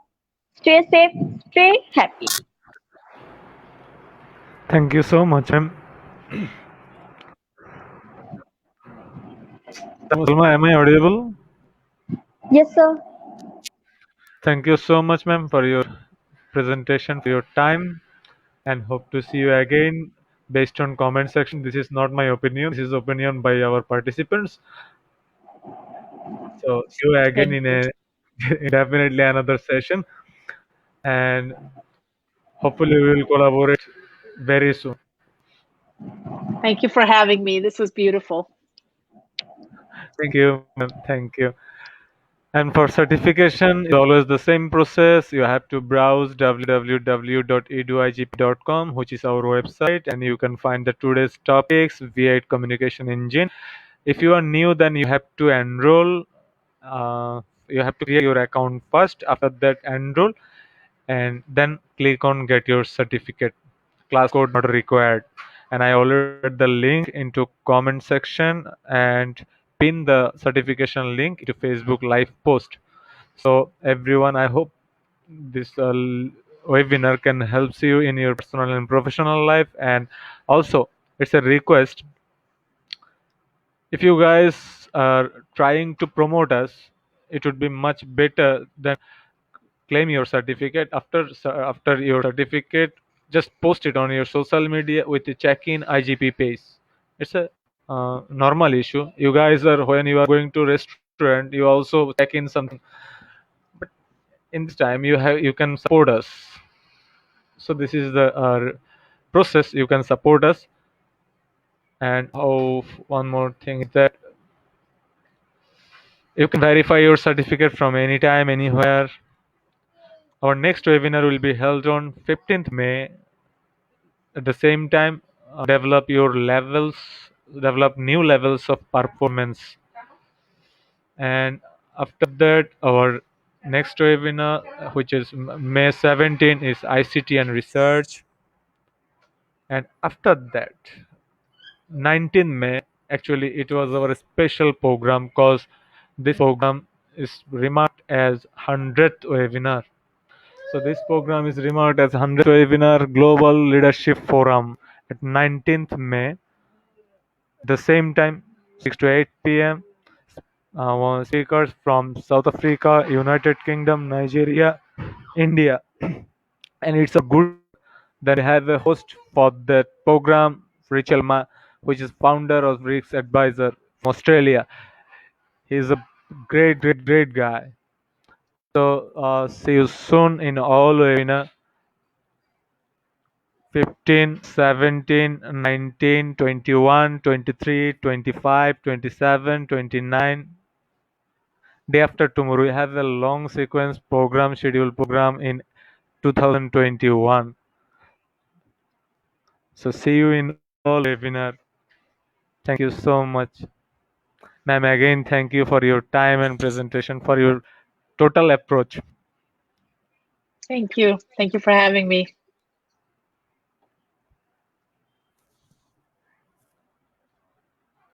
stay safe, stay happy. Thank you so much, ma'am. Salma, am I audible? Yes, sir. Thank you so much, ma'am, for your presentation, for your time, and hope to see you again based on comment section. This is not my opinion. This is opinion by our participants. So see you again Thank in you. a definitely another session, and hopefully we will collaborate very soon. Thank you for having me. This was beautiful. Thank you, ma'am. Thank you. And for certification, it's always the same process. You have to browse www.eduigp.com, which is our website, and you can find the today's topics via communication engine. If you are new, then you have to enroll. You have to create your account first. After that, enroll, and then click on get your certificate. Class code not required. And I already shared the link into comment section and pin the certification link to Facebook live post. So everyone, I hope this webinar can help you in your personal and professional life. And also, it's a request. If you guys are trying to promote us, it would be much better than claim your certificate. After your certificate, just post it on your social media with the check-in IGP page. It's a normal issue. You guys are when you are going to restaurant, you also check in something. But in this time, you can support us. So this is the process. You can support us. And oh, one more thing is that you can verify your certificate from anytime, anywhere. Our next webinar will be held on 15th May. At the same time, develop new levels of performance. And after that, our next webinar, which is May 17, is ICT and research. And after that, 19th May, actually, it was our special program because this program is remarked as 100th webinar. So this program is remarked as 100th webinar Global Leadership Forum at 19th May. At the same time, 6 to 8 p.m. Speakers from South Africa, United Kingdom, Nigeria, India, and it's a good that we have a host for that program, Rachel Ma, which is founder of Rick's Advisor from Australia. He's a great guy. So see you soon in all webinar 15, 17, 19, 21, 23, 25, 27, 29. Day after tomorrow, we have a long sequence program, schedule program in 2021. So see you in all webinar. Thank you so much. Ma'am, again, thank you for your time and presentation, for your total approach. Thank you. Thank you for having me.